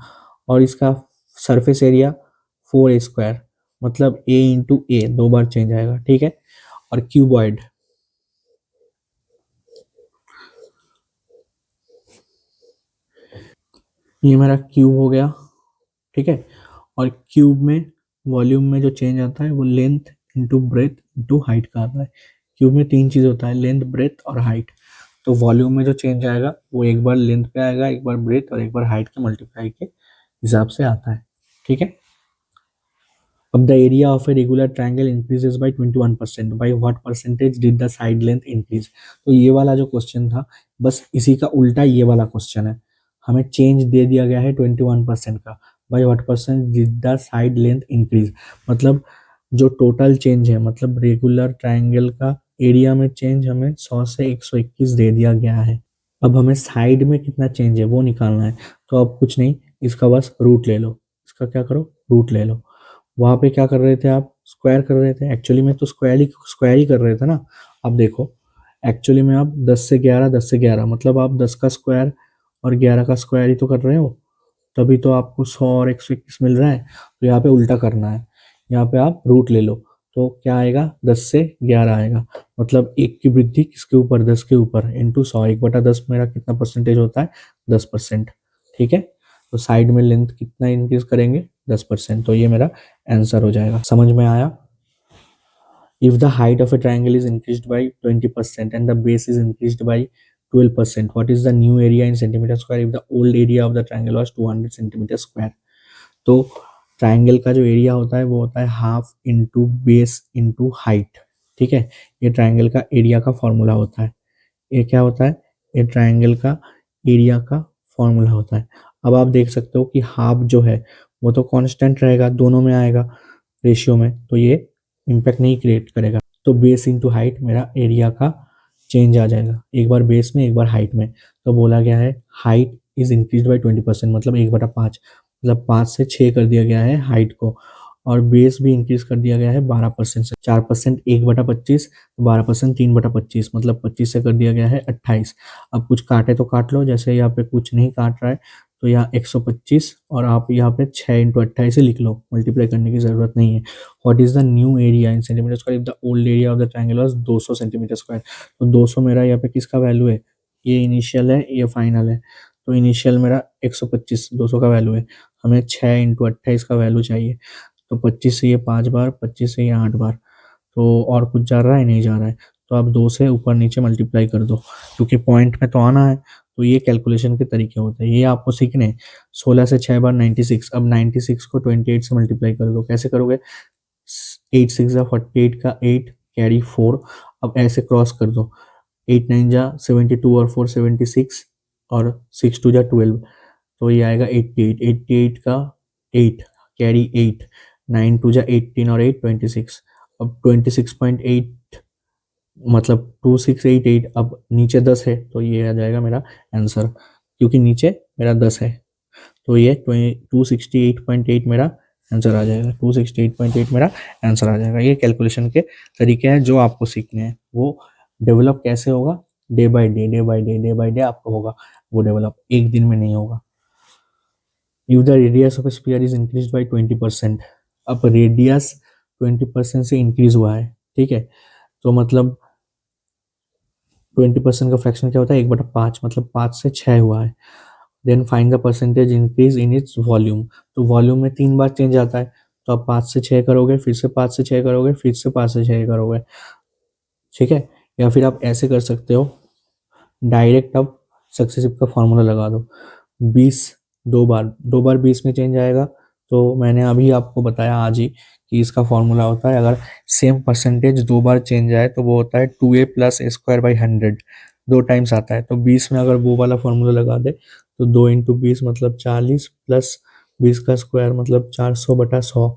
[SPEAKER 1] और इसका सरफेस एरिया 4A², मतलब A × A 2 बार चेंज आएगा। ठीक है। और क्यूबॉइड, ये मेरा क्यूब हो गया। ठीक है। और क्यूब में वॉल्यूम में जो चेंज आता है वो length into breadth into height का आता है। क्यूब में 3 चीज होता है, लेंथ, ब्रेथ और हाइट। तो वॉल्यूम में जो चेंज आएगा वो 1 बार लेंथ पे आएगा, 1 बार ब्रेथ और 1 बार हाइट के मल्टीप्लाई के हिसाब से आता है। ठीक है। अब the area of a regular triangle increases by 21%, bye what percentage did the side length increase. तो ये वाला जो क्वेश्चन था, बस इसी का उल्टा ये वाला क्वेश्चन है। हमें चेंज दे दिया गया है 21% का, by what percent did the side length increase. मतलब जो टोटल चेंज है, मतलब रेगुलर ट्रायंगल का एरिया में चेंज हमें 100 से 121 दे दिया गया है। अब हमें साइड में कितना चेंज है वो निकालना है। तो अब कुछ नहीं, इसका बस रूट ले लो। इसका क्या करो? रूट ले लो। वहां पे क्या कर रहे थे आप? स्क्वायर कर रहे थे। एक्चुअली में तो स्क्वायर ही कर रहे थे ना। अब देखो, एक्चुअली में आप 10 से 11, 10 से 11 मतलब आप 10 का स्क्वायर और 11 का स्क्वायर ही तो कर रहे हो, तभी तो आपको 100 और 121 मिल रहा है। तो यहाँ पे उल्टा करना है, यहाँ पे आप रूट ले लो, तो क्या आएगा, 10 से 11 आएगा। मतलब एक की वृद्धि किसके ऊपर, 10 के ऊपर, इंटू 100, 1/10 मेरा कितना परसेंटेज होता है, 10%। ठीक है, तो साइड में लेंथ कितना इंक्रीज करेंगे, 10%। तो ये मेरा आंसर हो जाएगा। समझ में आया? If the height of a triangle is increased by 20% and the base is increased by 12%, what is the new area in centimeter square if the old area of the triangle was 200 centimeter square? तो ट्राइंगल का जो एरिया होता है वो होता है half into base into height. ठीक है, ये ट्राइंगल का एरिया का फॉर्मूला होता है। ये क्या होता है, ये ट्राइंगल का एरिया का फॉर्मूला होता है। अब आप देख सकते हो कि हाफ जो है वो तो कांस्टेंट रहेगा, दोनों में आएगा रेशियो में, तो ये इम्पैक्ट नहीं क्रिएट करेगा। तो बेस इंटू हाइट मेरा एरिया का चेंज आ जाएगा, एक बार बेस में एक बार हाइट में। तो बोला गया है हाइट इज इंक्रीज बाई 20%, मतलब 1/5, मतलब 5 से 6 कर दिया गया है हाइट को, और बेस भी इंक्रीज कर दिया गया है 12% से। 4% 1/25, 12% 3/25, मतलब 25 से कर दिया गया है 28। अब कुछ काटे तो काट लो, जैसे यहाँ पे कुछ नहीं काट रहा है तो यहाँ 125, और आप यहाँ पे 6 इंटू 28 से लिख लो, मल्टीप्लाई करने की जरूरत नहीं है। What is the new area in centimetre square if the old area of the triangle was 200 centimetre square? तो 200 मेरा यहाँ पे किसका वैल्यू है, ये इनिशियल है ये फाइनल है। तो इनिशियल मेरा 125 200 का वैल्यू है, हमें 6 इंटू 28 का वैल्यू चाहिए। तो 25 से ये 5 बार, 25 से ये 8 बार, तो और कुछ जा रहा है, नहीं जा रहा है। तो आप 2 से ऊपर नीचे मल्टीप्लाई कर दो, क्योंकि पॉइंट में तो आना है। तो ये कैलकुलेशन के तरीके होते हैं, ये आपको सीखने हैं। 16 से 6 बार 96, अब 96 को 28 से मल्टीप्लाई कर दो। कैसे करोगे, 8 6 जा 48 का 8 कैरी 4, अब ऐसे क्रॉस कर दो, 8 9 जा 72 और 4 76, और 6 2 जा 12, तो ये आएगा 88, 88 का 8 कैरी 8, 9 2 जा 18 और 8 26। अब 26.8 मतलब 2688, अब नीचे 10 है तो ये आ जाएगा मेरा आंसर, क्योंकि नीचे मेरा 10 है। तो ये 268.8 मेरा आंसर आ जाएगा, 268.8 मेरा आंसर आ जाएगा। ये कैलकुलेशन के तरीके हैं जो आपको सीखने हैं। वो डेवलप कैसे होगा, day by day, day by day, day by day आपको होगा वो डेवलप, एक दिन में नहीं होगा। If the radius of sphere is increase by 20%, अब रेडियस 20% से इंक्रीज हुआ है, ठीक है, तो मतलब 20% का फ्रैक्शन क्या होता है, 1/5, मतलब 5 से 6 हुआ है। Then find the percentage increase in its volume, तो वॉल्यूम में 3 बार चेंज आता है, तो आप 5 से 6 करोगे, फिर से 5 से 6 करोगे, फिर से 5 से 6 करोगे। ठीक है, या फिर आप ऐसे कर सकते हो, डायरेक्ट आप सक्सेसिव का फॉर्मूला लगा दो। 20 दो बार 20 में चेंज आएगा, तो मैंने अभी आपको बताया आज ही कि इसका फॉर्मूला होता है, अगर सेम परसेंटेज 2 बार चेंज आए तो वो होता है 2a + a² / 100, 2 टाइम्स आता है। तो 20 में अगर वो वाला फॉर्मूला लगा दे तो 2 इंटू 20 मतलब 40, प्लस 20 का स्क्वायर मतलब 400/100,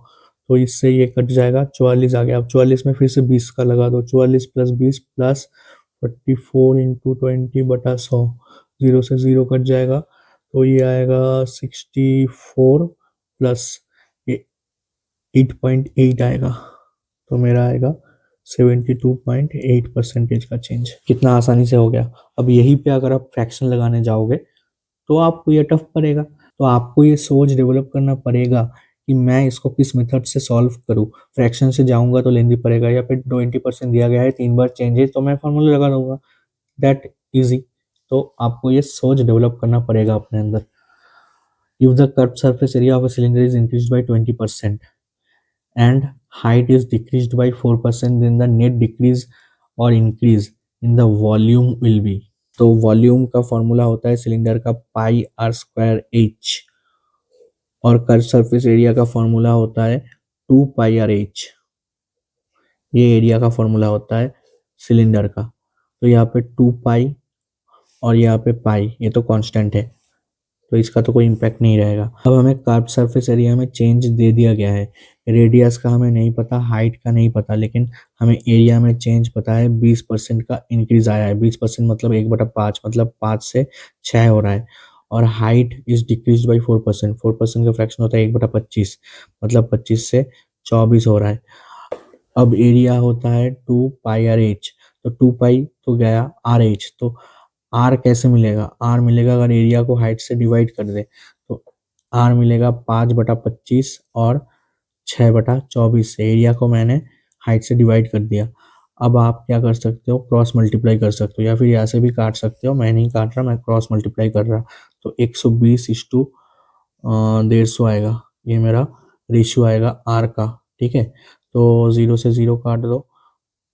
[SPEAKER 1] तो इससे ये कट जाएगा, 44 आ गया। अब 44 में फिर से 20 का लगा दो, 44 + 20 + 44 इंटू 20/100, 0 से 0 कट जाएगा, तो ये आएगा 64 प्लस 8.8 आएगा, तो मेरा आएगा 72.8% का चेंज। कितना आसानी से हो गया। अब यहीं पे अगर आप फ्रैक्शन लगाने जाओगे तो आपको ये टफ पड़ेगा, तो आपको ये सोच डेवलप करना पड़ेगा कि मैं इसको किस मेथड से सॉल्व करूँ। फ्रैक्शन से जाऊंगा तो लेंदी पड़ेगा, या फिर 20% दिया गया है, 3 बार चेंज है, तो मैं फॉर्मूला लगा दूंगा, दैट इजी। तो आपको ये सोच डेवलप करना पड़ेगा अपने अंदर। If the curve surface area of a cylinder is increase by 20% and height is decreased by 4%, then the net decrease or increase in the volume will be। तो वॉल्यूम का फॉर्मूला होता है सिलेंडर का πr²h, और कर्व सरफेस एरिया का फॉर्मूला होता है 2πrh। ये एरिया का फॉर्मूला होता है सिलेंडर का। तो यहाँ पे 2π और यहाँ पे पाई, ये तो कांस्टेंट है, तो इसका तो कोई इम्पैक्ट नहीं रहेगा। अब हमें कर्व सरफेस एरिया में चेंज दे दिया गया है, रेडियस का हमें नहीं पता, हाइट का नहीं पता, लेकिन हमें एरिया में चेंज पता है, 20% का इंक्रीज आया है। 20% मतलब 1/5, मतलब 5 से 6 हो रहा है। और हाइट इज डिक्रीज बाई 4%, 4% का फ्रैक्शन होता है 1/25, मतलब 25 से 24 हो रहा है। अब एरिया होता है 2πrh, तो 2π तो गया RH, तो आर कैसे मिलेगा, आर मिलेगा अगर एरिया को हाइट से डिवाइड कर दे तो आर मिलेगा 5/25 और 6/24 से। एरिया को मैंने हाइट से डिवाइड कर दिया। अब आप क्या कर सकते हो, क्रॉस मल्टीप्लाई कर सकते हो या फिर यहाँ से भी काट सकते हो। मैं नहीं काट रहा, मैं क्रॉस मल्टीप्लाई कर रहा। तो 120:150 आएगा, ये मेरा रेशियो आएगा आर का। ठीक है, तो 0 से 0 काट दो,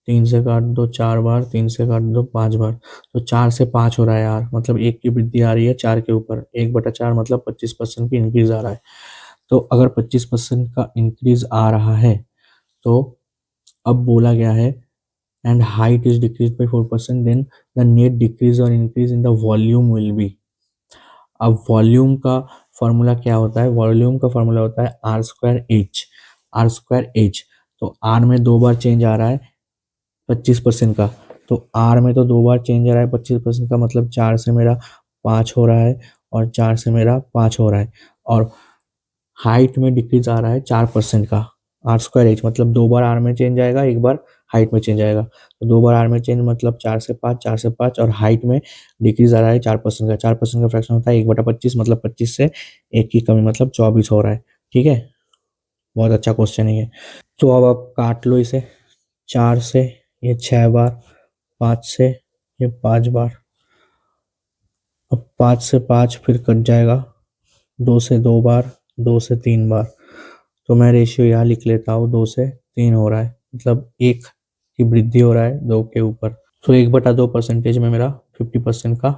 [SPEAKER 1] 3 से काट दो 4 बार, 3 से काट दो 5 बार, तो 4 से 5 हो रहा है यार, मतलब 1 की वृद्धि आ रही है 4 के ऊपर। 1/4 मतलब 25% की इंक्रीज आ रहा है। तो अगर 25% का इंक्रीज आ रहा है तो अब बोला गया है and height is decrease by 4%, then the net decrease और increase in the volume will be. अब वॉल्यूम का फॉर्मूला क्या होता है, वॉल्यूम का फॉर्मूला होता है R square H. R square H, तो आर में 2 बार चेंज आ रहा है 25% का, तो आर में तो 2 बार चेंज आ रहा है 25% का, मतलब 4 से मेरा 5 हो रहा है और 4 से मेरा 5 हो रहा है। और हाइट में डिक्रीज आ रहा है 4% का। आर स्क्वायर एच मतलब 2 बार आर में चेंज आएगा, 1 बार हाइट में चेंज आएगा। तो 2 बार आर में चेंज मतलब 4 से 5, 4 से 5, और हाइट में डिक्रीज आ रहा है 4% का। 4% का फ्रैक्शन होता है 1/25, मतलब 25 से 1 की कमी मतलब 24 हो रहा है। ठीक है, बहुत अच्छा क्वेश्चन है ये। तो अब आप काट लो इसे, 4 से ये 6 बार, 5 से ये 5 बार, अब 5 से 5 फिर कट जाएगा, 2 से 2 बार, 2 से 3 बार। तो मैं रेशियो यहाँ लिख लेता हूँ, 2 से 3 हो रहा है, मतलब 1 की वृद्धि हो रहा है 2 के ऊपर। तो 1/2% में मेरा 50% का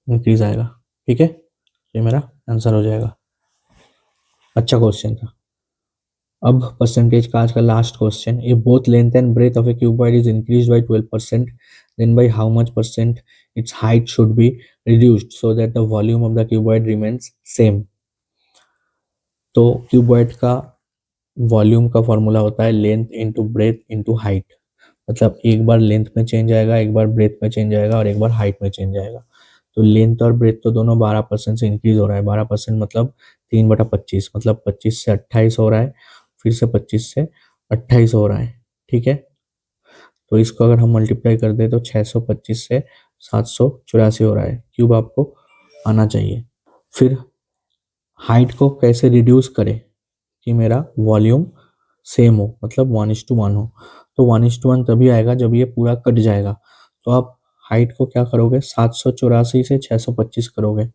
[SPEAKER 1] इंक्रीज आएगा। ठीक है, ये मेरा आंसर हो जाएगा। अच्छा क्वेश्चन था। अब परसेंटेज का आज का लास्ट क्वेश्चन, ये both length and breadth of a cuboid is increase by 12%, then by how much percent its height should be reduced so that the volume of the cuboid remains same. तो क्यूबॉइड का वॉल्यूम का फॉर्मूला होता है length into breadth into height, मतलब एक बार लेंथ में चेंज आएगा, एक बार ब्रेथ में चेंज आएगा और एक बार हाइट में चेंज आएगा। तो लेंथ और ब्रेथ तो दोनों 12% से इंक्रीज हो रहा है। 12% मतलब 3/25, मतलब 25 से 28 हो रहा है, फिर से 25 से 28 हो रहा है। ठीक है, तो इसको अगर हम मल्टीप्लाई कर दे तो 625 से 784 हो रहा है। क्यूब आपको आना चाहिए। फिर हाइट को कैसे रिड्यूस करें कि मेरा वॉल्यूम सेम हो, मतलब 1:1 हो। तो 1:1 तभी आएगा जब ये पूरा कट जाएगा। तो आप हाइट को क्या करोगे, 784 से 625 करोगे,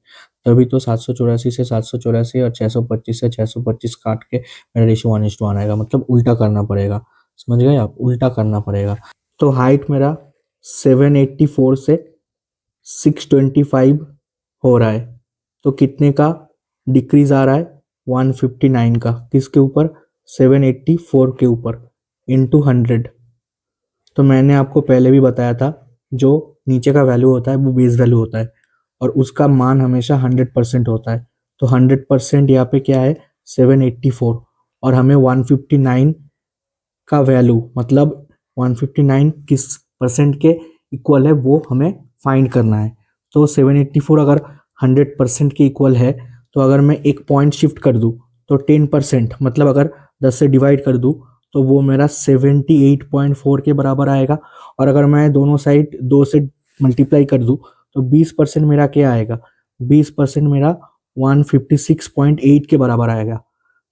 [SPEAKER 1] तभी तो 784 से 784 और 625 से 625 काट के मेरा रेशियो 1:1 आएगा, मतलब उल्टा करना पड़ेगा। समझ गए आप, उल्टा करना पड़ेगा। तो हाइट मेरा 784 से 625 हो रहा है, तो कितने का डिक्रीज आ रहा है, 159 का। किसके ऊपर, 784 के ऊपर, इंटू 100। तो मैंने आपको पहले भी बताया था, जो नीचे का वैल्यू होता है वो बेस वैल्यू होता है और उसका मान हमेशा 100% होता है। तो 100% यहाँ पे क्या है, 784, और हमें 159 का वैल्यू, मतलब 159 किस परसेंट के इक्वल है वो हमें फाइंड करना है। तो 784 अगर 100% के इक्वल है, तो अगर मैं एक पॉइंट शिफ्ट कर दूं तो 10%, मतलब अगर 10 से डिवाइड कर दूं तो वो मेरा 78.4 के बराबर आएगा। और अगर मैं दोनों साइड 2 से मल्टीप्लाई कर दूं तो 20% मेरा क्या आएगा, 20% मेरा 156.8 के बराबर आएगा।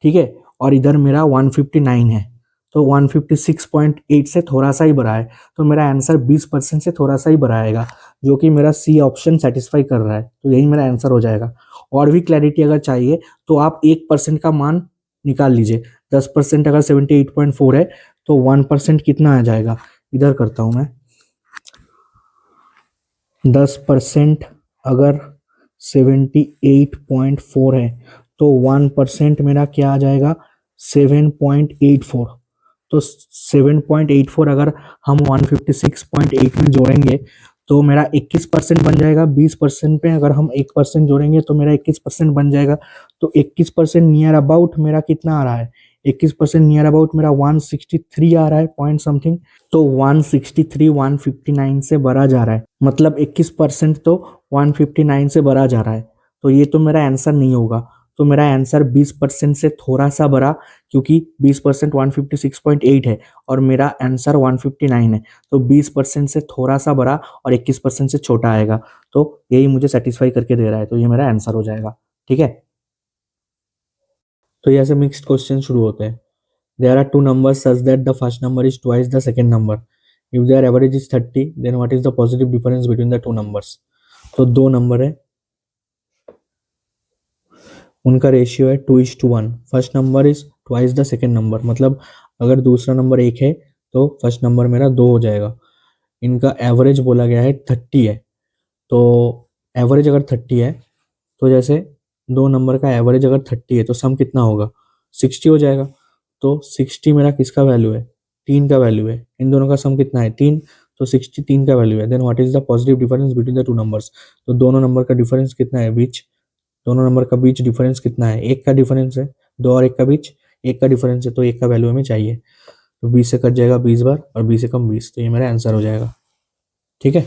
[SPEAKER 1] ठीक है, और इधर मेरा 159 है, तो 156.8 से थोड़ा सा ही बड़ा है, तो मेरा आंसर 20% से थोड़ा सा ही बड़ा आएगा, जो कि मेरा सी ऑप्शन सेटिस्फाई कर रहा है। तो यही मेरा आंसर हो जाएगा। और भी क्लैरिटी अगर चाहिए तो आप 1% का मान निकाल लीजिए। 10% अगर 78.4 है तो 1% कितना आ जाएगा, इधर करता हूं मैं। 10% अगर 78.4 है तो 1% मेरा क्या आ जाएगा, 7.84। तो 7.84 अगर हम 156.8 में जोड़ेंगे तो मेरा 21% बन जाएगा। 20% पे अगर हम 1% जोड़ेंगे तो मेरा 21% बन जाएगा। तो 21% नियर अबाउट मेरा कितना आ रहा है, 21% नियर अबाउट मेरा 163 आ रहा है पॉइंट समथिंग। तो 163 159 से बढ़ा जा रहा है, मतलब 21% तो 159 से बढ़ा जा रहा है। तो ये तो मेरा आंसर नहीं होगा। तो मेरा आंसर 20% से थोड़ा सा बड़ा, क्योंकि 20% 156.8 है और मेरा आंसर 159 है, तो 20% से थोड़ा सा बड़ा और 21% से छोटा आएगा, तो यही मुझे सेटिस्फाई करके दे रहा है, तो ये मेरा आंसर हो जाएगा। ठीक है, तो यहाँ से मिक्स्ड क्वेश्चन शुरू होते हैं। There are two numbers such that the first number is twice the second number, if their average is 30 then what is the positive difference between the two numbers. तो दो नंबर है, उनका रेशियो है 2:1। First number is twice the second number, मतलब अगर दूसरा नंबर एक है तो फर्स्ट नंबर मेरा दो हो जाएगा। इनका एवरेज बोला गया है 30 है, तो एवरेज अगर 30 है तो जैसे दो नंबर का एवरेज अगर 30 है तो सम कितना होगा, 60 हो जाएगा। तो 60 मेरा किसका वैल्यू है, तीन का वैल्यू है। इन दोनों का सम कितना है, तीन, तो 60 तीन का वैल्यू है। Then what is the positive difference between the two numbers, तो दोनों नंबर का डिफरेंस कितना है, बीच, दोनों नंबर का बीच डिफरेंस कितना है, एक का डिफरेंस है, दो और एक का बीच एक का डिफरेंस है, तो एक का वैल्यू हमें चाहिए। तो 20 से कट जाएगा 20 बार और 20 से कम 20, तो ये मेरा आंसर हो जाएगा। ठीक है,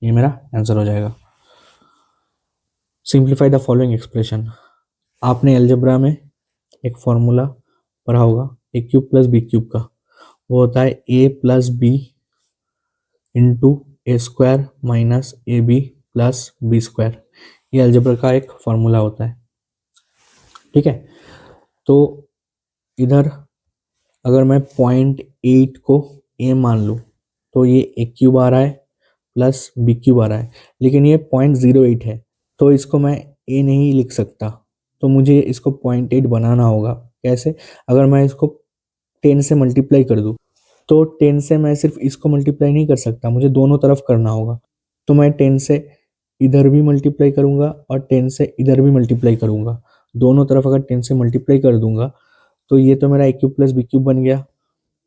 [SPEAKER 1] ये मेरा आंसर हो जाएगा। Simplify the following expression. आपने अलजेब्रा में एक फॉर्मूला पढ़ा होगा A cube plus B cube का, वो होता है A plus B into A square minus A B plus B square. ये अलजेब्रा का एक फॉर्मूला होता है। ठीक है, तो इधर अगर मैं 0.8 को ए मान लूँ तो ये ए क्यूब आ रहा है प्लस बी क्यूब आ रहा है, लेकिन ये 0.08 है, तो इसको मैं ए नहीं लिख सकता, तो मुझे इसको 0.8 बनाना होगा। कैसे, अगर मैं इसको 10 से मल्टीप्लाई कर दूँ तो 10 से मैं सिर्फ इसको मल्टीप्लाई नहीं कर सकता, मुझे दोनों तरफ करना होगा। तो मैं 10 से इधर भी मल्टीप्लाई करूँगा और 10 से इधर भी मल्टीप्लाई करूँगा। दोनों तरफ अगर 10 से मल्टीप्लाई कर दूंगा तो ये तो मेरा ए क्यूब प्लस बी क्यूब बन गया,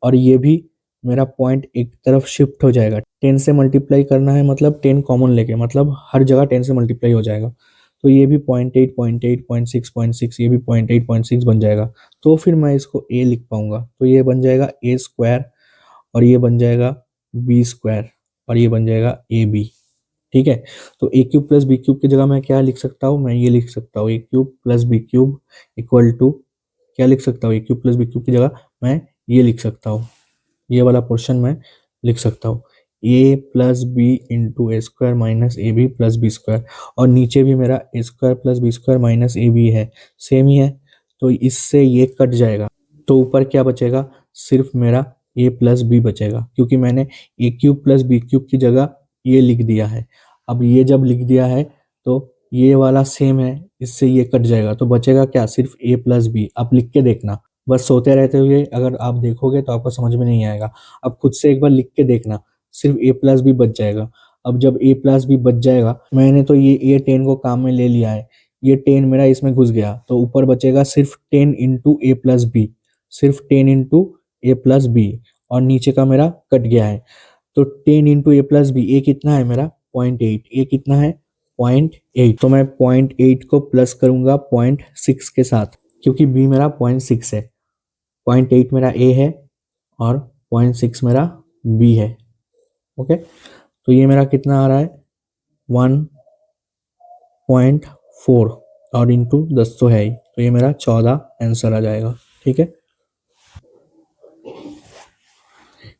[SPEAKER 1] और ये भी मेरा पॉइंट एक तरफ शिफ्ट हो जाएगा। 10 से मल्टीप्लाई करना है मतलब 10 कॉमन लेके, मतलब हर जगह 10 से मल्टीप्लाई हो जाएगा, तो ये भी 0.8 0.8 0.6 ये भी 0.8 0.6 बन जाएगा। तो फिर मैं इसको ए लिख पाऊंगा, तो ये बन जाएगा ए स्क्वायर और ये बन जाएगा बी स्क्वायर और ये बन जाएगा ए बी। ठीक है, तो ए क्यूब प्लस बी क्यूब की जगह मैं क्या लिख सकता हूँ, मैं ये लिख सकता हूँ A cube plus B cube equal to, क्या लिख सकता हूँ, A cube plus B cube की जगह मैं ये लिख सकता हूँ, ये वाला पोर्शन मैं लिख सकता हूँ A plus B into A square minus A B plus B square, और नीचे भी मेरा A square plus B square minus A B है, सेम ही है, तो इससे ये कट जाएगा, तो ऊपर क्या बचेगा, सिर्फ मेरा ए प्लस बी बचेगा, क्योंकि मैंने ए क्यूब प्लस बी क्यूब की जगह ये लिख दिया है। अब ये जब लिख दिया है तो ये वाला सेम है, इससे ये कट जाएगा, तो बचेगा क्या, सिर्फ ए प्लस बी। आप लिख के देखना, बस सोते रहते हुए अगर आप देखोगे तो आपको समझ में नहीं आएगा। अब खुद से एक बार लिख के देखना, सिर्फ ए प्लस बी बच जाएगा। अब जब ए प्लस बी बच जाएगा, मैंने तो ये 10 को काम में ले लिया है, ये 10 मेरा इसमें घुस गया, तो ऊपर बचेगा सिर्फ 10 इंटू ए प्लस बी, सिर्फ 10 इंटू ए प्लस बी, और नीचे का मेरा कट गया है, तो 10 इंटू ए प्लस बी, ए कितना है मेरा 0.8, ए कितना है 0.8, तो मैं 0.8 को प्लस करूंगा 0.6 के साथ, क्योंकि बी मेरा 0.6 है, 0.8 मेरा ए है और 0.6 मेरा बी है। ओके, तो ये मेरा कितना आ रहा है 1.4 और इंटू 10 तो है ही, तो ये मेरा 14 आंसर आ जाएगा। ठीक है,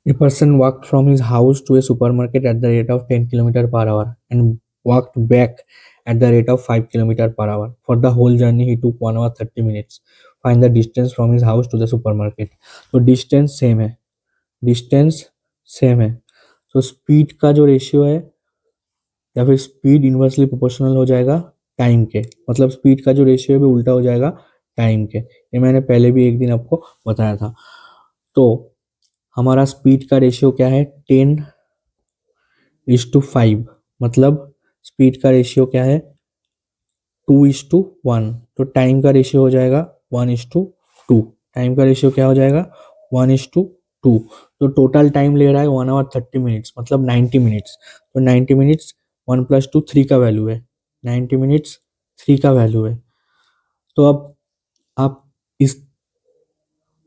[SPEAKER 1] A person walked from his house to a supermarket at the rate of 10 km per hour and walked back at the rate of 5 km per hour. For the whole journey, he took 1 hour 30 minutes. Find the distance from his house to the supermarket. तो डिस्टेंस सेम है, डिस्टेंस सेम है, तो स्पीड का जो रेशियो है या फिर स्पीड इन्वर्सली प्रोपोर्शनल हो जाएगा टाइम के, मतलब स्पीड का जो रेशियो है वो उल्टा हो जाएगा टाइम के। ये मैंने पहले भी एक दिन आपको बताया था। तो हमारा स्पीड का रेशियो क्या है 10:5, मतलब स्पीड का रेशियो क्या है 2:1, तो टाइम का रेशियो हो जाएगा 1:2। टाइम का रेशियो क्या हो जाएगा 1:2, तो टोटल टाइम ले रहा है 1 आवर 30 मिनट्स, मतलब 90 मिनट्स, तो 90 मिनट्स 1 + 2 3 का वैल्यू है, 90 मिनट्स 3 का वैल्यू है। तो अब आप इस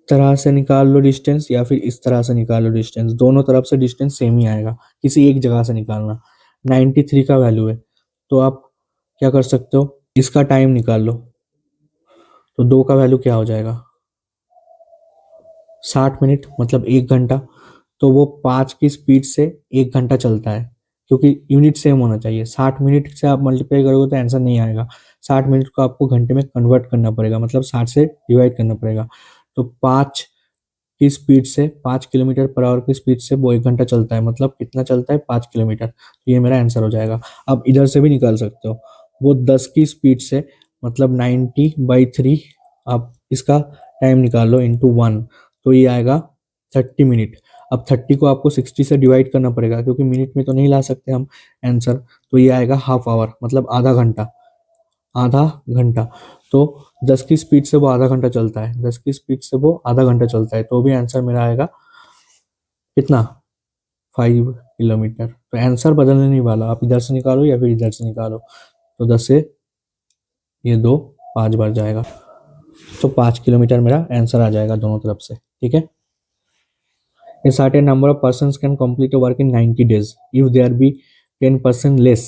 [SPEAKER 1] तरह से निकाल लो डिस्टेंस या फिर इस तरह से निकाल लो डिस्टेंस, दोनों तरफ से डिस्टेंस सेम ही आएगा, किसी एक जगह से निकालना। 93 का वैल्यू है, तो आप क्या कर सकते हो, इसका टाइम निकाल लो, तो 2 का वैल्यू क्या हो जाएगा, 60 मिनट मतलब 1 घंटा। तो वो 5 की स्पीड से 1 घंटा चलता है, क्योंकि यूनिट सेम होना चाहिए। 60 मिनट से आप मल्टीप्लाई करोगे तो आंसर नहीं आएगा। 60 मिनट को आपको घंटे में कन्वर्ट करना पड़ेगा, मतलब 60 से डिवाइड करना पड़ेगा। तो 5 की स्पीड से, 5 किलोमीटर पर आवर की स्पीड से वो 1 घंटा चलता है, मतलब कितना चलता है, 5 किलोमीटर। तो ये मेरा आंसर हो जाएगा। अब इधर से भी निकाल सकते हो, वो 10 की स्पीड से, मतलब 90/3, आप इसका टाइम निकाल लो इंटू 1, तो ये आएगा 30 मिनट। अब 30 को आपको 60 से डिवाइड करना पड़ेगा, क्योंकि मिनट में तो नहीं ला सकते हम आंसर। तो ये आएगा हाफ आवर, मतलब आधा घंटा, आधा घंटा। तो 10 की स्पीड से वो आधा घंटा चलता है, 10 की स्पीड से वो आधा घंटा चलता है, तो भी आंसर मेरा आएगा कितना, 5 किलोमीटर। तो आंसर बदलने नहीं वाला, आप इधर से निकालो या फिर इधर से निकालो। तो 10 से ये 2 5 बार जाएगा, तो 5 किलोमीटर मेरा आंसर आ जाएगा दोनों तरफ से। ठीक है। A certain number of persons can complete a work in 90 days. If there be 10% less,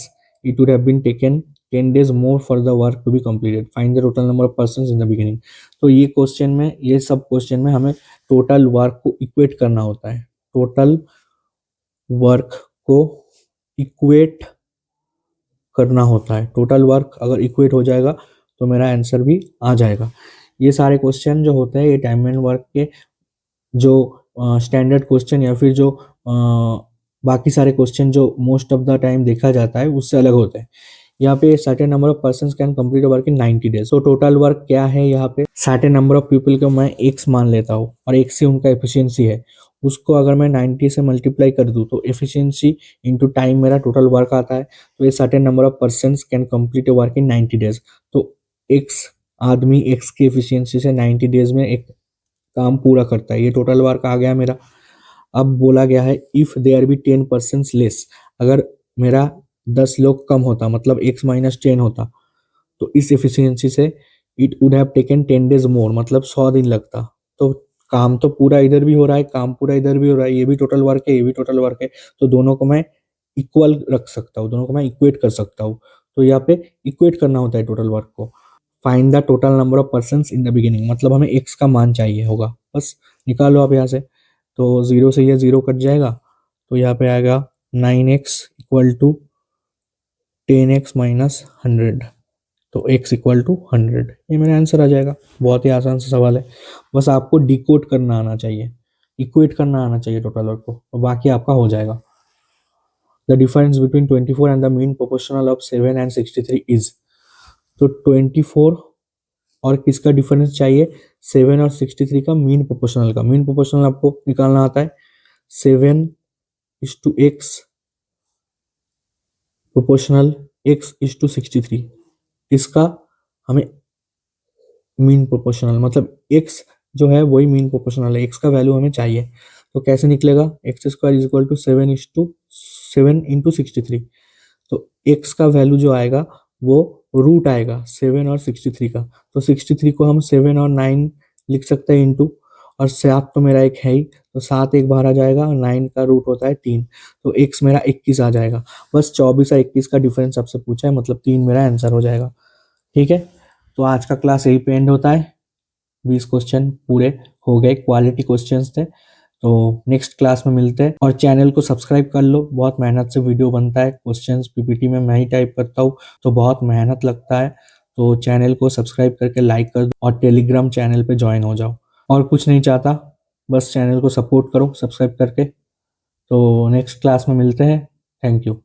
[SPEAKER 1] it would have been taken 10 days more for the work to be completed. Find the total number of persons in the beginning. तो ये क्वेश्चन में, ये सब क्वेश्चन में हमें टोटल वर्क को इक्वेट करना होता है। टोटल वर्क को इक्वेट करना होता है। टोटल वर्क अगर इक्वेट हो जाएगा तो मेरा आंसर भी आ जाएगा। ये सारे क्वेश्चन जो होते हैं ये टाइम एंड वर्क के जो स्टैंडर्ड क्वेश्चन या फिर जो बाकी सारे क्वेश्चन जो मोस्ट ऑफ द टाइम देखा जाता है उससे अलग होते हैं। यहाँ पे certain number of persons can complete work in 90 days. तो टोटल वर्क क्या है, यहाँ पे सर्टेन नंबर ऑफ पीपल को मैं एक्स मान लेता हूँ और एक्स से उनका एफिशिएंसी है, उसको अगर मैं 90 से मल्टीप्लाई कर दूँ तो एफिशिएंसी इंटू टाइम मेरा टोटल वर्क आता है। तो ये certain number of persons can complete work in 90 days. तो एक्स आदमी एक्स की एफिशिएंसी से 90 डेज में एक काम पूरा करता है, ये टोटल वर्क आ गया मेरा। अब बोला गया है इफ देयर बी 10% लेस, अगर मेरा 10 लोग कम होता, मतलब x माइनस 10 होता, तो इस एफिशिएंसी से it would have taken 10 days more, मतलब 100 दिन लगता। तो काम तो पूरा इधर भी हो रहा है, काम पूरा इधर भी हो रहा है, ये भी टोटल वर्क है, ये भी टोटल वर्क है, तो दोनों को मैं इक्वल रख सकता हूँ, दोनों को मैं इक्वेट कर सकता हूँ। तो यहाँ पे इक्वेट करना होता है टोटल वर्क को। Find the total number of persons in the beginning, मतलब हमें x का मान चाहिए होगा, बस निकालो आप यहाँ से। तो 0 से ये 0 कट जाएगा, तो यहाँ पे आएगा 9x equal to 10x minus 100, तो x इक्वल टू 100, ये मेरा आंसर आ जाएगा। बहुत ही आसान सा सवाल है, बस आपको डिकोड करना आना चाहिए, इक्वेट करना आना चाहिए टोटल वर्क को, तो बाकी आपका हो जाएगा। The difference between 24 and the mean proportional of 7 and 63 is. तो 24 और किसका डिफरेंस चाहिए, 7 और 63 का मीन प्रोपोर्शनल का। मीन प्रोपोर्शनल आपको निकालना आता है 7:x प्रोपोर्शनल x:63, इसका हमें मीन प्रोपोर्शनल, मतलब x जो है वही मीन प्रोपोर्शनल है, x का वैल्यू हमें चाहिए। तो कैसे निकलेगा, x² इज इक्वल टू 7:7 × 63। तो x का वैल्यू जो आएगा वो रूट आएगा 7 और 63 का। तो 63 को हम 7 और 9 लिख सकते हैं इंटू, और 7 तो मेरा एक है ही, तो 7 एक बार आ जाएगा, और 9 का रूट होता है 3, तो x मेरा 21 आ जाएगा। बस 24 और 21 का डिफरेंस आपसे पूछा है, मतलब 3 मेरा आंसर हो जाएगा। ठीक है, तो आज का क्लास यही पे एंड होता है। 20 क्वेश्चन पूरे हो गए, क्वालिटी क्वेश्चंस थे। तो नेक्स्ट क्लास में मिलते हैं, और चैनल को सब्सक्राइब कर लो, बहुत मेहनत से वीडियो बनता है, क्वेश्चंस पीपीटी में मैं ही टाइप करता हूँ, तो बहुत मेहनत लगता है। तो चैनल को सब्सक्राइब करके लाइक कर दो, और टेलीग्राम चैनल पे ज्वाइन हो जाओ। और कुछ नहीं चाहता, बस चैनल को सपोर्ट करो सब्सक्राइब करके। तो नेक्स्ट क्लास में मिलते हैं, थैंक यू।